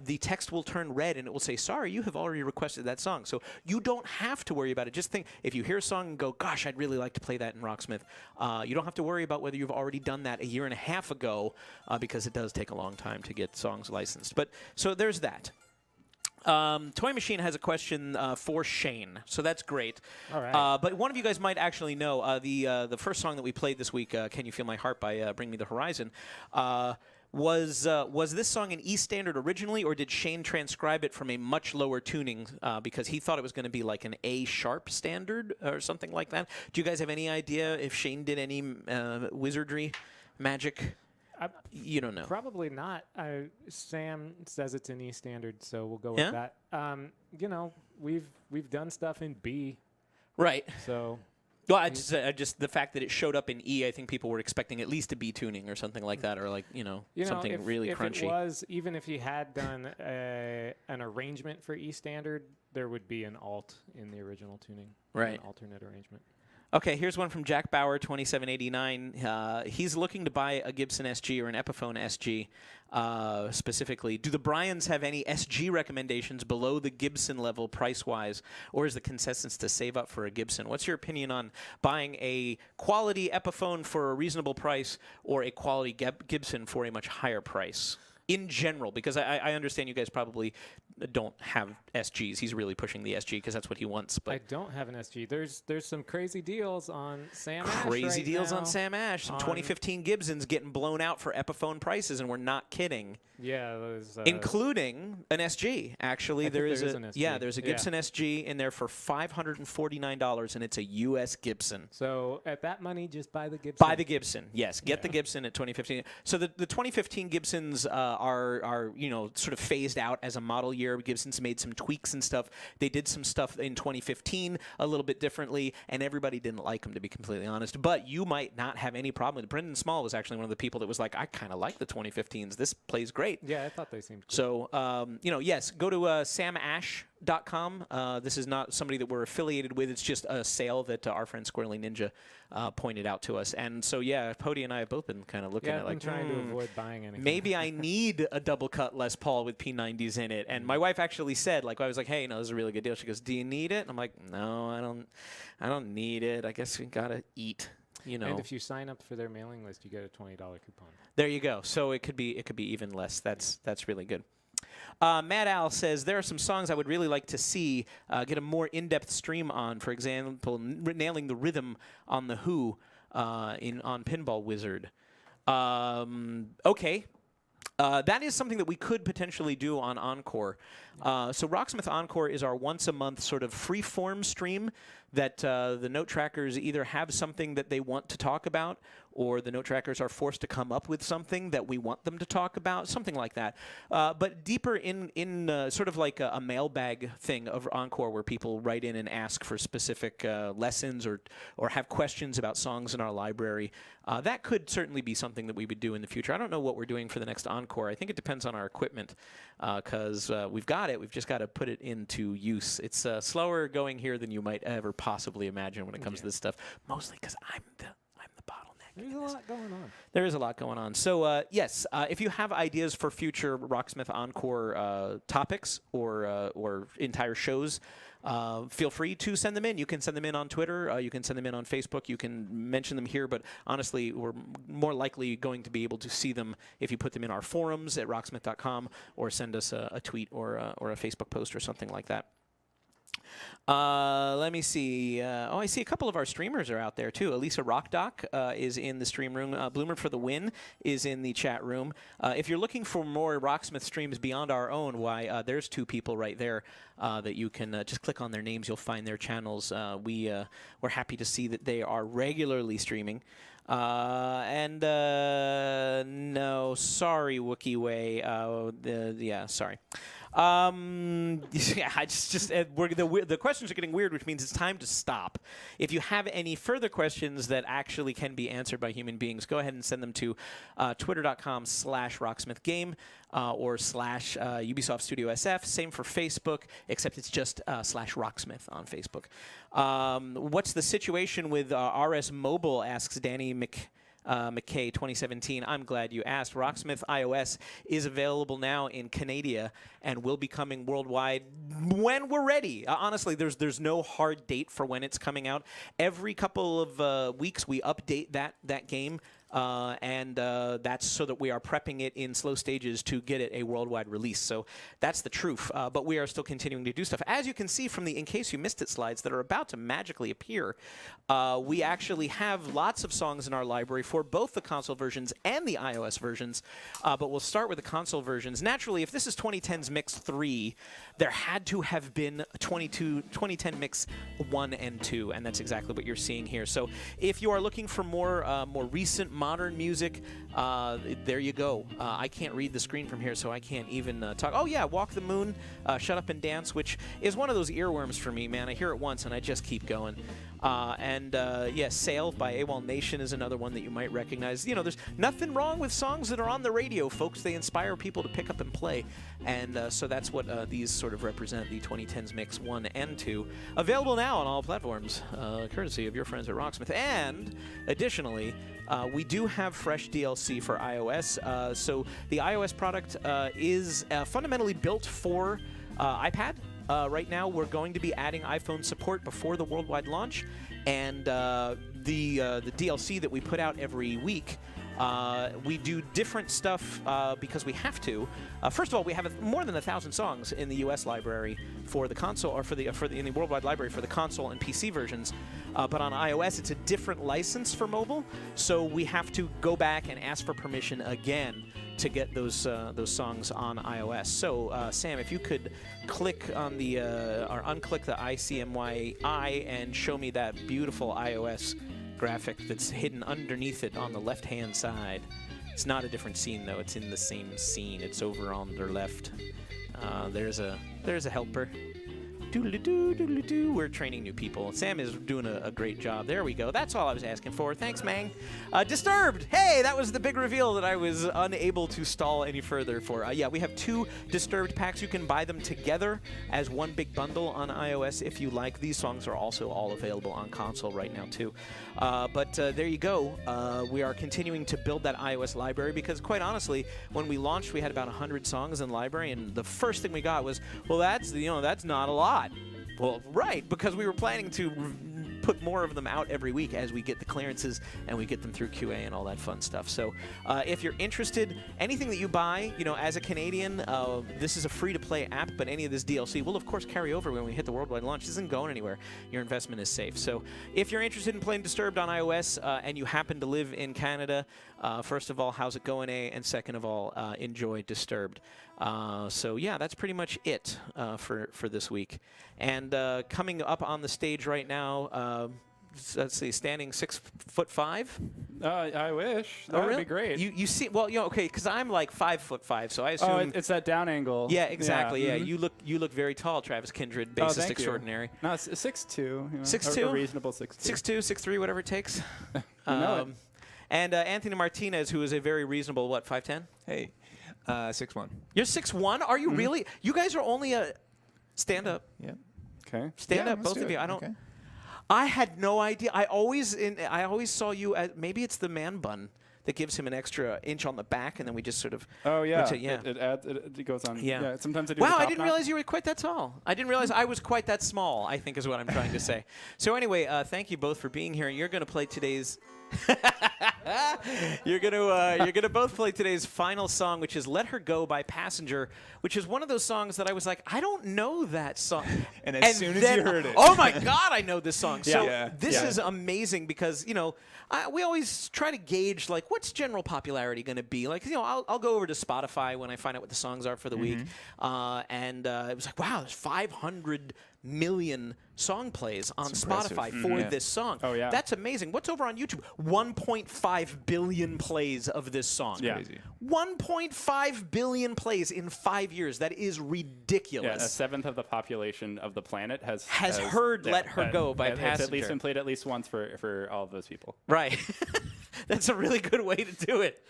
the text will turn red and it will say, sorry, you have already requested that song. So you don't have to worry about it. Just think, if you hear a song and go, gosh, I'd really like to play that in Rocksmith, you don't have to worry about whether you've already done that a year and a half ago, because it does take a long time to get songs licensed. But so there's that. Toy Machine has a question for Shane, so that's great. All right. But one of you guys might actually know the first song that we played this week, "Can You Feel My Heart" by Bring Me the Horizon. Was this song an E standard originally, or did Shane transcribe it from a much lower tuning because he thought it was going to be like an A sharp standard or something like that? Do you guys have any idea if Shane did any wizardry, magic? You don't know. Probably not. Sam says it's an E standard, so we'll go Yeah? with that. You know, we've done stuff in B, Right. so Well, I just the fact that it showed up in E, I think people were expecting at least a B tuning or something like that, or like something if, really if crunchy. It was, even if he had done an arrangement for E standard, there would be an alt in the original tuning, Right. An alternate arrangement. Okay, here's one from Jack Bauer, 2789. He's looking to buy a Gibson SG or an Epiphone SG specifically. Do the Bryans have any SG recommendations below the Gibson level price-wise, or is the consensus to save up for a Gibson? What's your opinion on buying a quality Epiphone for a reasonable price or a quality Gibson for a much higher price? In general, because I understand you guys probably don't have SGs. He's really pushing the SG because that's what he wants. But I don't have an SG. There's some crazy deals on Sam Ash crazy right deals now. on Sam Ash. Some 2015 Gibsons getting blown out for Epiphone prices, and we're not kidding. Yeah, there's Including an SG. Actually, I there think is there is a an SG. yeah, there's a Yeah. Gibson SG in there for $549, and it's a U.S. Gibson. So at that money, just buy the Gibson. Buy the Gibson, yes. Get the Gibson at 2015. So the 2015 Gibsons are sort of phased out as a model year. Gibson's made some tweaks and stuff. They did some stuff in 2015 a little bit differently, and everybody didn't like them, to be completely honest. But you might not have any problem with it. Brendan Small was actually one of the people that was like, I kind of like the 2015s. This plays great. Yeah, I thought they seemed cool. So, yes, go to samash.com. This is not somebody that we're affiliated with. It's just a sale that our friend Squirrely Ninja pointed out to us. And so, yeah, Pody and I have both been kind of looking Yeah, at I've like, been trying to avoid buying anything. maybe I need a double cut Les Paul with P90s in it. And my wife actually said, like, I was like, hey, this is a really good deal. She goes, do you need it? And I'm like, no, I don't need it. I guess we gotta eat. And if you sign up for their mailing list, you get a $20 coupon. There you go. So it could be even less. That's really good. Matt Al says there are some songs I would really like to see get a more in-depth stream on. For example, nailing the rhythm on the Who on Pinball Wizard. Okay. That is something that we could potentially do on Encore. So Rocksmith Encore is our once-a-month sort of free-form stream that the note trackers either have something that they want to talk about, or the note trackers are forced to come up with something that we want them to talk about, something like that. But deeper in sort of like a mailbag thing of Encore, where people write in and ask for specific lessons or have questions about songs in our library. That could certainly be something that we would do in the future. I don't know what we're doing for the next Encore. I think it depends on our equipment, because we've got it. We've just got to put it into use. It's slower going here than you might ever possibly imagine when it comes to this stuff. Mostly because I'm the bottleneck. There's a lot going on. There is a lot going on. So, yes, if you have ideas for future Rocksmith Encore topics or entire shows, feel free to send them in. You can send them in on Twitter. You can send them in on Facebook. You can mention them here. But honestly, we're more likely going to be able to see them if you put them in our forums at rocksmith.com or send us a tweet or a Facebook post or something like that. Let me see. I see a couple of our streamers are out there, too. Elisa Rockdoc is in the stream room. Bloomer for the Win is in the chat room. If you're looking for more Rocksmith streams beyond our own, why, there's two people right there that you can just click on their names. You'll find their channels. We're happy to see that they are regularly streaming. No, sorry, Wookie Way. Sorry. Yeah, the questions are getting weird, which means it's time to stop. If you have any further questions that actually can be answered by human beings, go ahead and send them to twitter.com/rocksmithgame or /Ubisoft Studio SF. Same for Facebook, except it's just /Rocksmith on Facebook. What's the situation with RS Mobile, asks Danny McKay 2017. I'm glad you asked. Rocksmith iOS is available now in Canada and will be coming worldwide when we're ready. Honestly, there's no hard date for when it's coming out. Every couple of weeks we update that game. and that's so that we are prepping it in slow stages to get it a worldwide release. So that's the truth. But we are still continuing to do stuff. As you can see from the In Case You Missed It slides that are about to magically appear, we actually have lots of songs in our library for both the console versions and the iOS versions. But we'll start with the console versions. Naturally, if this is 2010's Mix 3, there had to have been 2010 Mix 1 and 2, and that's exactly what you're seeing here. So if you are looking for more recent modern music, there you go. I can't read the screen from here, so I can't even talk. Oh yeah, Walk the Moon, Shut Up and Dance, which is one of those earworms for me, man. I hear it once and I just keep going. Yeah, Sail by AWOL Nation is another one that you might recognize. You know, there's nothing wrong with songs that are on the radio, folks. They inspire people to pick up and play. And so that's what these sort of represent, the 2010s Mix 1 and 2. Available now on all platforms, courtesy of your friends at Rocksmith. And additionally, we do have fresh DLC for iOS. So the iOS product is fundamentally built for iPad. Right now, we're going to be adding iPhone support before the worldwide launch, and the DLC that we put out every week, we do different stuff because we have to. First of all, we have more than 1,000 songs in the U.S. library for the console, or in the worldwide library for the console and PC versions. But on iOS, it's a different license for mobile, so we have to go back and ask for permission again to get those songs on iOS. So, Sam, if you could click on the or unclick the ICMYI and show me that beautiful iOS graphic that's hidden underneath it on the left-hand side. It's not a different scene though. It's in the same scene. It's over on their left. There's a helper. Doodle-doo, doodle-doo. We're training new people. Sam is doing a great job. There we go. That's all I was asking for. Thanks, Mang. Disturbed. Hey, that was the big reveal that I was unable to stall any further for. Yeah, we have 2 Disturbed packs. You can buy them together as one big bundle on iOS if you like. These songs are also all available on console right now, too. But there you go. We are continuing to build that iOS library because, quite honestly, when we launched, we had about 100 songs in the library, and the first thing we got was, well, that's not a lot. Well, right, because we were planning to put more of them out every week as we get the clearances and we get them through QA and all that fun stuff. So if you're interested, anything that you buy, as a Canadian, this is a free-to-play app, but any of this DLC will, of course, carry over when we hit the worldwide launch. This isn't going anywhere. Your investment is safe. So if you're interested in playing Disturbed on iOS and you happen to live in Canada, first of all, how's it going, A? And second of all, enjoy Disturbed. So yeah, that's pretty much it for this week. And coming up on the stage right now, let's see, standing 6'5". I wish. That would be great. You see, well, okay, because I'm like 5'5", so I assume. Oh, it's that down angle. Yeah, exactly. Yeah, mhm. You look very tall, Travis Kindred, bassist extraordinary. No, it's 6'2". 6'2"? A reasonable 6'2". 6'2", 6'3", whatever it takes. You know it. And Anthony Martinez, who is a very reasonable, 5'10"? Hey, 6'1". You're 6'1"? Are you really? You guys are only a stand up. Yeah. Okay. Stand up, both of you. I don't. Okay. I had no idea. I always saw you as, maybe it's the man bun that gives him an extra inch on the back, and then we just sort of. Oh yeah. Yeah. It adds. It goes on. Yeah. Sometimes I do. Wow, the top I didn't knot. realize you were quite that tall. I didn't realize I was quite that small, I think is what I'm trying to say. So anyway, thank you both for being here. You're going to play today's. You're gonna both play today's final song, which is "Let Her Go" by Passenger, which is one of those songs that I was like, I don't know that song. And as soon as you heard it, oh my God, I know this song. So Yeah. this is amazing because we always try to gauge like what's general popularity going to be. Like I'll go over to Spotify when I find out what the songs are for the week, and it was like, wow, there's 500 million song plays on Spotify for this song. Oh, yeah. That's amazing. What's over on YouTube? 1.5 billion plays of this song. Yeah. Crazy. 1.5 billion plays in 5 years. That is ridiculous. Yeah, a seventh of the population of the planet has heard "Let Her Go" by It's Passenger. at least been played at least once for all of those people. Right. That's a really good way to do it.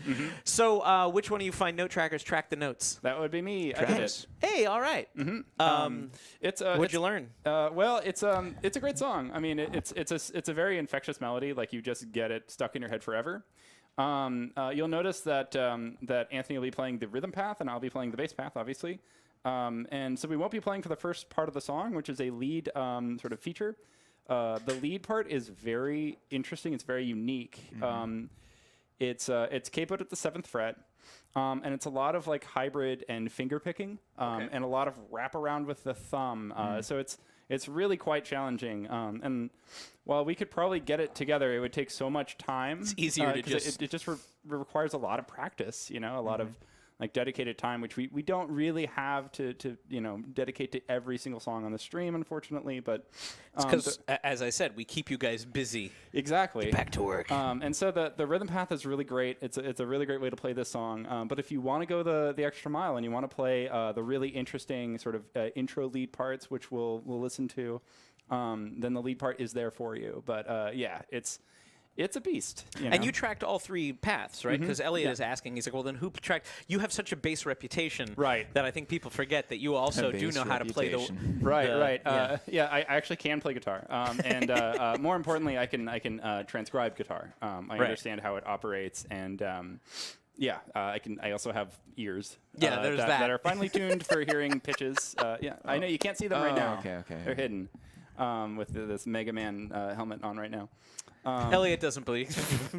So which one of you find note trackers track the notes? That would be me. I did it. Hey, all right. What'd you learn? Well, it's a great song. I mean, it's a very infectious melody. Like you just get it stuck in your head forever. You'll notice that Anthony will be playing the rhythm path, and I'll be playing the bass path, obviously. And so we won't be playing for the first part of the song, which is a lead sort of feature. The lead part is very interesting. It's very unique. It's capoed at the 7th fret. And it's a lot of like hybrid and finger picking, and a lot of wraparound with the thumb. So it's really quite challenging. And while we could probably get it together, it would take so much time. It's easier to 'cause just... it just requires a lot of practice, a lot of like dedicated time, which we don't really have to dedicate to every single song on the stream, unfortunately. But Because, as I said, we keep you guys busy. exactly. Get back to work. And so the rhythm path is really great. It's a really great way to play this song. But if you want to go the extra mile and you want to play the really interesting sort of intro lead parts, which we'll listen to, then the lead part is there for you. But yeah, it's a beast. And you tracked all 3 paths, right? Because Elliot is asking, he's like, well, then who tracked? You have such a base reputation that I think people forget that you also do know how to play the... Right. I actually can play guitar. And more importantly, I can transcribe guitar. I understand how it operates. And I also have ears there's that. that are finely tuned for hearing pitches. I know you can't see them right now. Okay. They're hidden with this Mega Man helmet on right now. Elliot doesn't believe.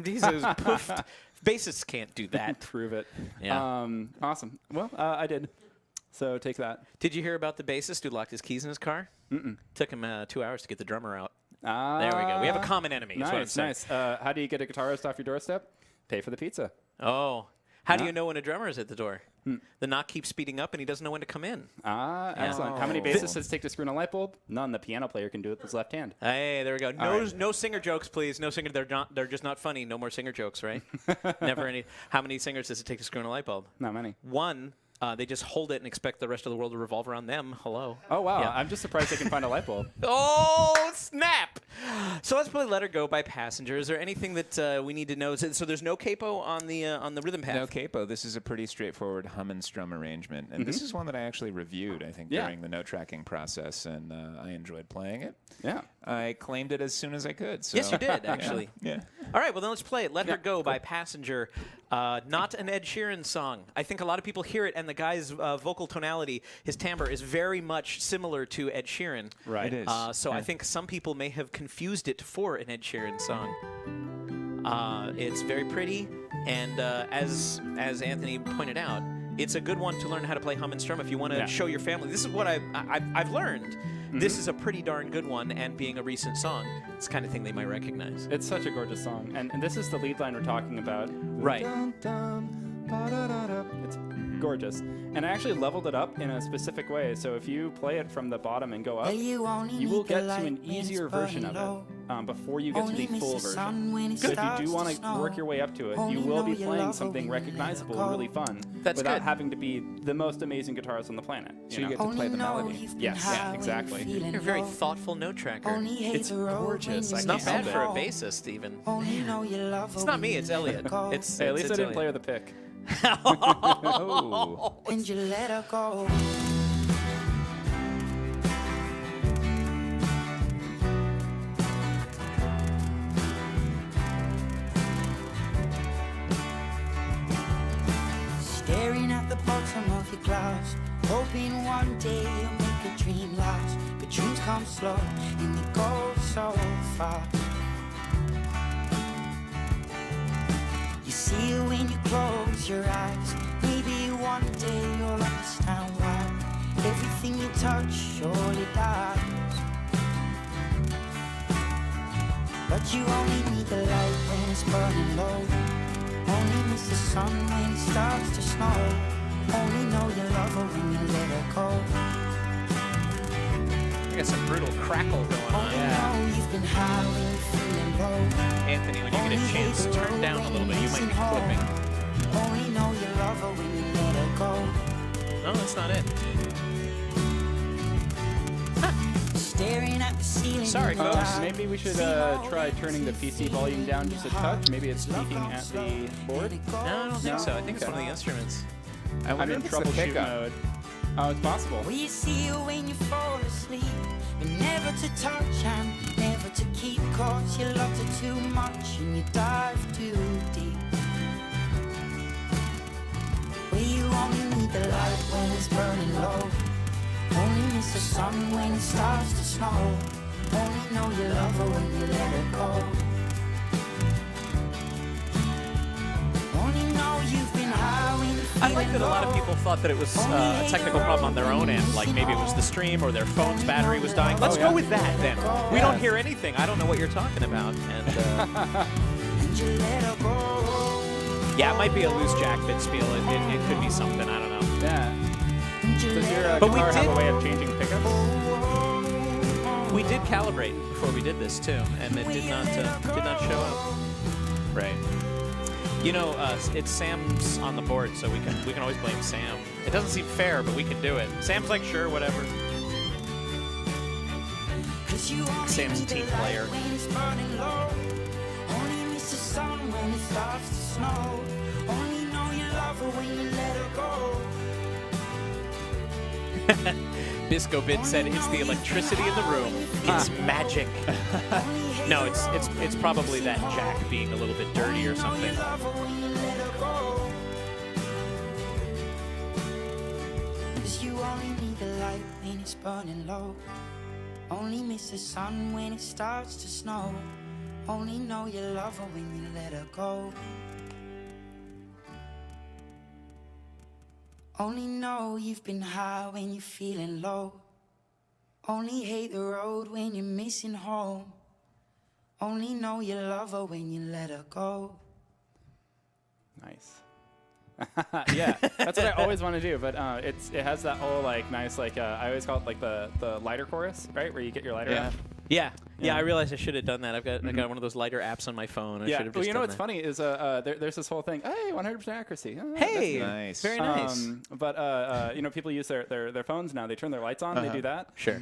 He says, poof. Bassists can't do that. Prove it. Yeah. Awesome. Well, I did. So take that. Did you hear about the bassist who locked his keys in his car? Took him 2 hours to get the drummer out. There we go. We have a common enemy. Is what I'm saying. Nice. How do you get a guitarist off your doorstep? Pay for the pizza. Oh. How do you know when a drummer is at the door? The knock keeps speeding up, and he doesn't know when to come in. Excellent. How many bassists does it take to screw in a light bulb? None. The piano player can do it with his left hand. Hey, there we go. No singer jokes, please. No singer. They're just not funny. No more singer jokes, right? Never any. How many singers does it take to screw in a light bulb? Not many. One. They just hold it and expect the rest of the world to revolve around them. Hello. Oh, wow. Yeah. I'm just surprised they can find a light bulb. Oh, snap. So let's play Let Her Go by Passenger. Is there anything that we need to know? So there's no capo on the rhythm path? No capo. This is a pretty straightforward hum and strum arrangement. And this is one that I actually reviewed, I think, during the note tracking process. And I enjoyed playing it. Yeah. I claimed it as soon as I could. So. Yes, you did, actually. Yeah. All right, well, then let's play it. Let Her Go by Passenger. Not an Ed Sheeran song. I think a lot of people hear it, and the guy's vocal tonality, his timbre, is very much similar to Ed Sheeran. Right. It is. So I think some people may have confused it for an Ed Sheeran song. It's very pretty, and as Anthony pointed out, it's a good one to learn how to play hum and strum if you want to show your family. This is what I've learned. This is a pretty darn good one, and being a recent song, it's the kind of thing they might recognize. It's such a gorgeous song. And this is the lead line we're talking about. Right. It's gorgeous. And I actually leveled it up in a specific way. So if you play it from the bottom and go up, you will get to an easier version of it before you get to the full version. So if you do want to work your way up to it, you will be playing something recognizable and really fun without having to be the most amazing guitarist on the planet. So you get to play the melody. Yes, yeah, exactly. You're a very thoughtful note tracker. It's gorgeous. It's not bad for a bassist, even. It's not me, it's Elliot. Hey, at least I didn't play with a pick. Oh. And you let her go. Staring at the bottom of your glass, hoping one day you'll make a dream last. But dreams come slow and they go so fast. You see it when you close your eyes. Maybe one day you'll understand why everything you touch surely dies. But you only need the light when it's burning low. Only miss the sun when it starts to snow. Only know you love her when you let her go. You got some brutal crackle going on. Only know you've been high when you're feeling low. Anthony, when you get a chance, turn down a little bit. You might be clipping. Only know you love her when you let her go. No, that's not it. Staring at the ceiling. Sorry, folks. Maybe we should try turning the PC volume down just a touch. Maybe it's speaking at the board. No, I don't think so. I think it's one of the instruments. I I'm wonder in if it's the troubleshoot pickup. mode. Oh, it's possible. We see you when you fall asleep, but never to touch and never to keep. Cause you loved her too much and you dive too deep. Where you only need the light when it's burning low. Only miss the sun when it starts to snow. Only know you love her when you let her go. I like that a lot of people thought that it was a technical problem on their own end, like maybe it was the stream or their phone's battery was dying. Let's go with that then. We don't hear anything. I don't know what you're talking about. And yeah, it might be a loose jack bit spiel. It could be something. I don't know. Yeah. Does your But we guitar have did- a way of changing pickups? We did calibrate before we did this too, and it did not show up. Right. You know, it's Sam's on the board, so we can always blame Sam. It doesn't seem fair, but we can do it. Sam's like, sure, whatever. Sam's a team player. Bisco Bid said it's the electricity in the room. It's magic. No, it's probably that jack being a little bit dirty or something. You only need the light when it's burning low. Only miss the sun when it starts to snow. Only know you love her when you let her go. Only know you've been high when you're feeling low. Only hate the road when you're missing home. Only know you love her when you let her go. Nice. Yeah, that's what I always want to do, but it has that whole like nice like I always call it like the lighter chorus, right, where you get your lighter out. Yeah, I realized I should have done that. I got one of those lighter apps on my phone. I should have just well, you know done what's that. funny is there's this whole thing. Hey, 100% accuracy. Oh, Hey, Nice. very nice. But you know, people use their phones now. They turn their lights on. They do that. Sure.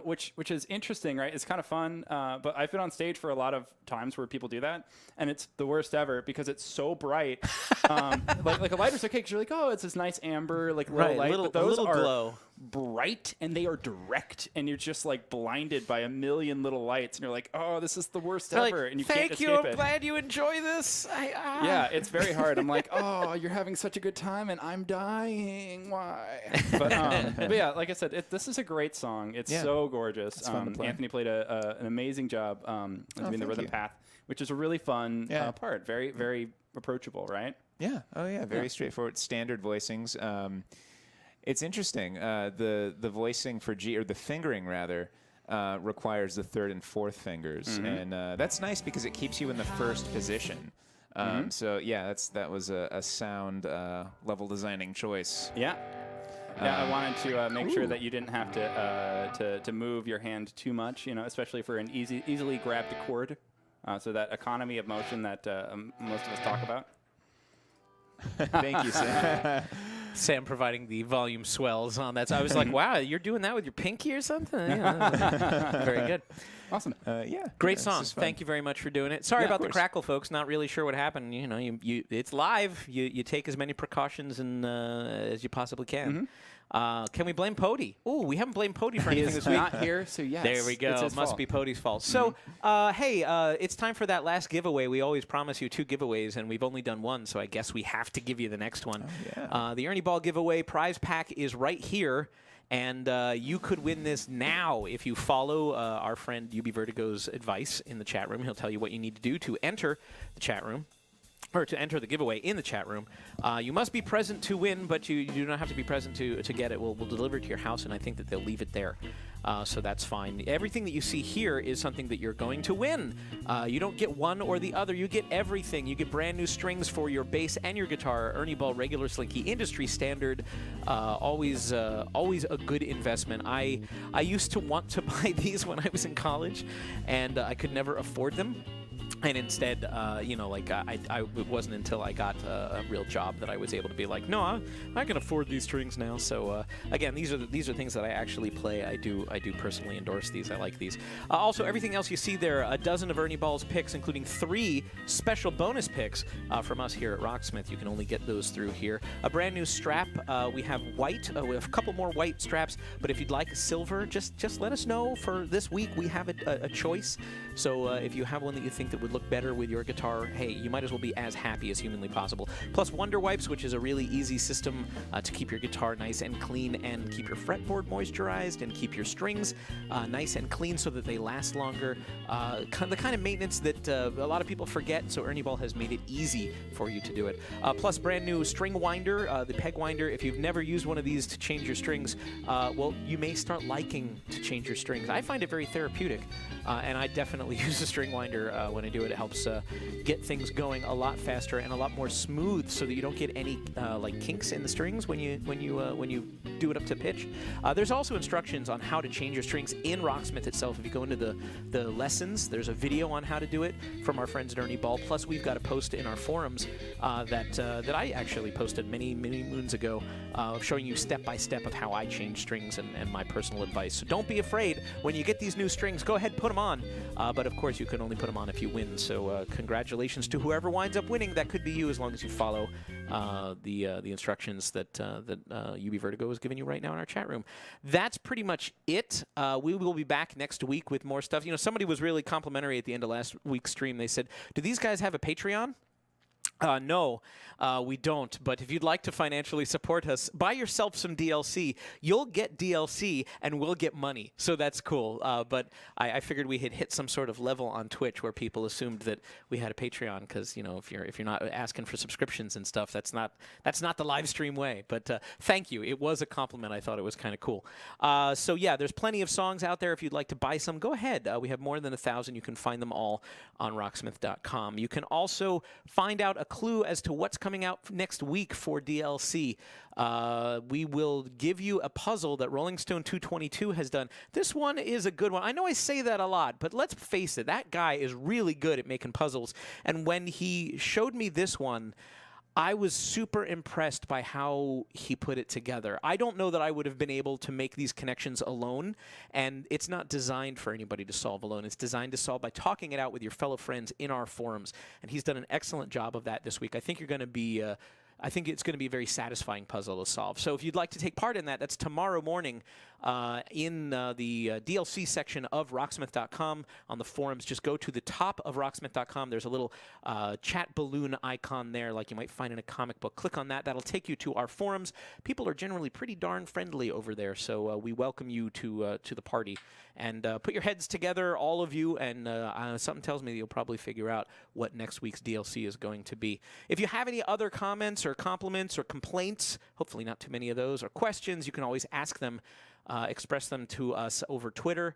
Which is interesting, right? It's kind of fun. But I've been on stage for a lot of times where people do that, and it's the worst ever because it's so bright. Like a lighter's okay because you're like, oh, it's this nice amber like low Right, light, little- but those a little are glow. bright and they are direct, and you're just like blinded by a million little lights, and you're like, oh, this is the worst They're ever, like, and you thank can't you. escape I'm it. glad you enjoy this. Yeah, it's very hard. I'm like, oh, you're having such a good time, and I'm dying. Why? But yeah, like I said, this is a great song. It's so gorgeous. It's fun to play. Anthony played an amazing job doing the thank rhythm you. path, which is a really fun part. Very, very approachable, right? Yeah. Oh, yeah. Very straightforward. Standard voicings. It's interesting. The voicing for G, or the fingering rather, requires the third and fourth fingers, and that's nice because it keeps you in the first position. So yeah, that was a sound level designing choice. Yeah. Yeah, I wanted to make sure that you didn't have to move your hand too much, you know, especially for an easily grabbed chord. So that economy of motion that most of us talk about. Thank you, Sam. Sam providing the volume swells on that. So I was like, wow, you're doing that with your pinky or something? Yeah. Very good. Awesome. Yeah. Great this song. is fun. Thank you very much for doing it. Sorry Yeah, of about the course. crackle, folks. Not really sure what happened. You know, it's live. You take as many precautions as you possibly can. Can we blame Pody? Ooh, we haven't blamed Pody for He anything is this week. not here, so yes. There we It's go. his Must fault. be Pody's fault. So, hey, it's time for that last giveaway. We always promise you 2 giveaways, and we've only done 1, so I guess we have to give you the next one. The Ernie Ball giveaway prize pack is right here, and you could win this now if you follow our friend UB Vertigo's advice in the chat room. He'll tell you what you need to do to enter the chat room. Or to enter the giveaway in the chat room. You must be present to win, but you do not have to be present to get it. We'll deliver it to your house, and I think that they'll leave it there. So that's fine. Everything that you see here is something that you're going to win. You don't get one or the other. You get everything. You get brand new strings for your bass and your guitar. Ernie Ball regular slinky, industry standard. Always a good investment. I used to want to buy these when I was in college, and I could never afford them. And instead, you know, like it wasn't until I got a real job that I was able to be like, no, I can afford these strings now. So again, these are things that I actually play. I do personally endorse these. I like these. Also, everything else you see there, a dozen of Ernie Ball's picks, including 3 special bonus picks from us here at Rocksmith. You can only get those through here. A brand new strap. We have white. We have a couple more white straps. But if you'd like silver, just let us know. For this week, we have a choice. So if you have one that you think that would look better with your guitar, hey, you might as well be as happy as humanly possible. Plus Wonder Wipes, which is a really easy system to keep your guitar nice and clean and keep your fretboard moisturized and keep your strings nice and clean so that they last longer. The kind of maintenance that a lot of people forget, so Ernie Ball has made it easy for you to do it. Plus brand new string winder, the peg winder. If you've never used one of these to change your strings, well, you may start liking to change your strings. I find it very therapeutic, and I definitely use a string winder when I do it. It helps get things going a lot faster and a lot more smooth, so that you don't get any like kinks in the strings when you do it up to pitch. There's also instructions on how to change your strings in Rocksmith itself. If you go into the lessons, there's a video on how to do it from our friends at Ernie Ball. Plus, we've got a post in our forums that I actually posted many moons ago, showing you step by step of how I change strings and my personal advice. So don't be afraid when you get these new strings. Go ahead, put them on. But of course, you can only put them on if you win. So congratulations to whoever winds up winning. That could be you, as long as you follow the instructions that UB Vertigo is giving you right now in our chat room. That's pretty much it. We will be back next week with more stuff. You know, somebody was really complimentary at the end of last week's stream. They said, "Do these guys have a Patreon?" No, we don't. But if you'd like to financially support us, buy yourself some DLC. You'll get DLC, and we'll get money. So that's cool. But I figured we had hit some sort of level on Twitch where people assumed that we had a Patreon, because, you know, if you're not asking for subscriptions and stuff, that's not the live stream way. But thank you. It was a compliment. I thought it was kind of cool. So yeah, there's plenty of songs out there. If you'd like to buy some, go ahead. We have more than 1,000. You can find them all on Rocksmith.com. You can also find out a clue as to what's coming out next week for DLC. We will give you a puzzle that Rolling Stone 222 has done. This one is a good one. I know I say that a lot, but let's face it, that guy is really good at making puzzles. And when he showed me this one, I was super impressed by how he put it together. I don't know that I would have been able to make these connections alone, and it's not designed for anybody to solve alone. It's designed to solve by talking it out with your fellow friends in our forums, and he's done an excellent job of that this week. I think you're going to be... I think it's going to be a very satisfying puzzle to solve. So if you'd like to take part in that, that's tomorrow morning in the DLC section of Rocksmith.com on the forums. Just go to the top of Rocksmith.com. There's a little chat balloon icon there, like you might find in a comic book. Click on that. That'll take you to our forums. People are generally pretty darn friendly over there, so we welcome you to the party. And put your heads together, all of you, and something tells me you'll probably figure out what next week's DLC is going to be. If you have any other comments or compliments or complaints, hopefully not too many of those, or questions, you can always ask them. Express them to us over Twitter.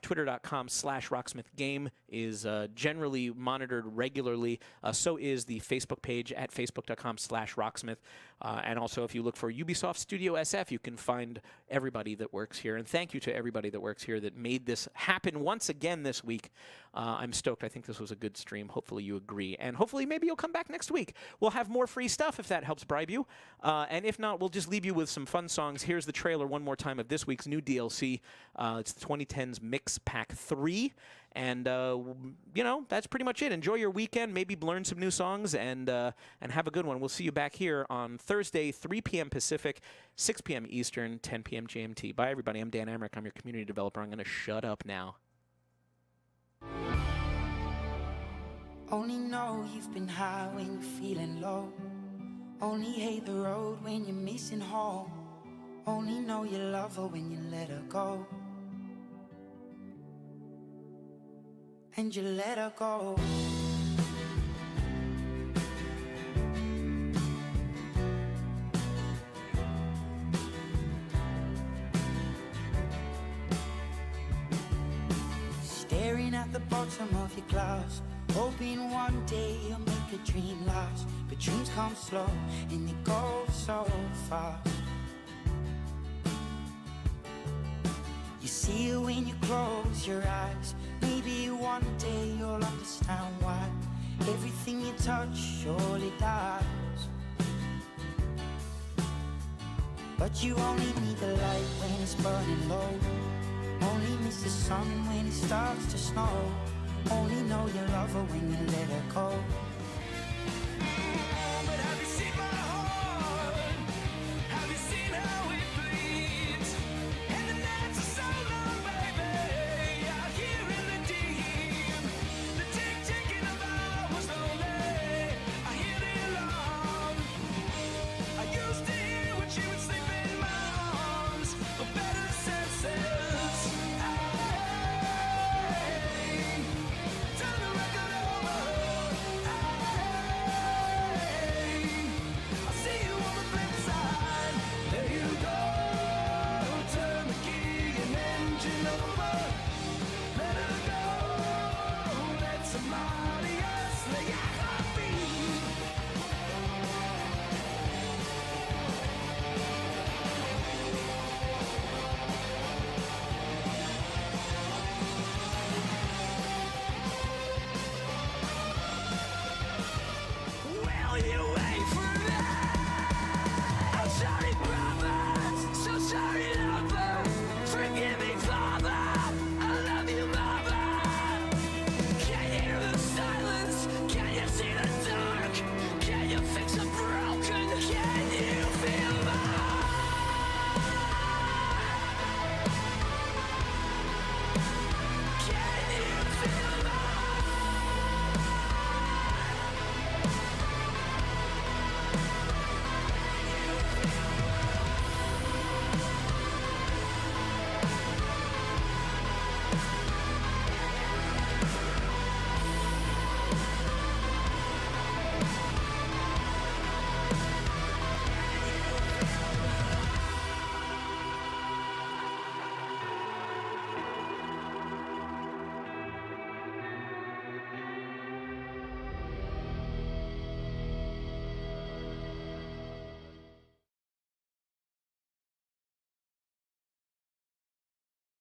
Twitter.com/RocksmithGame is generally monitored regularly. So is the Facebook page at Facebook.com/Rocksmith. And also, if you look for Ubisoft Studio SF, you can find everybody that works here. And thank you to everybody that works here that made this happen once again this week. I'm stoked. I think this was a good stream. Hopefully you agree. And hopefully maybe you'll come back next week. We'll have more free stuff if that helps bribe you. And if not, we'll just leave you with some fun songs. Here's the trailer one more time of this week's new DLC. It's the 2010s Mix Pack 3. And, you know, that's pretty much it. Enjoy your weekend. Maybe learn some new songs and have a good one. We'll see you back here on Thursday, 3 p.m. Pacific, 6 p.m. Eastern, 10 p.m. GMT. Bye, everybody. I'm Dan Emmerich. I'm your community developer. I'm going to shut up now. Only know you've been high when you're feeling low. Only hate the road when you're missing home. Only know you love her when you let her go. And you let her go. Staring at the bottom of your glass, hoping one day you'll make a dream last. But dreams come slow and they go so fast. You see it when you close your eyes. Maybe one day you'll understand why everything you touch surely dies. But you only need the light when it's burning low. Only miss the sun when it starts to snow. Only know you love her when you let her go.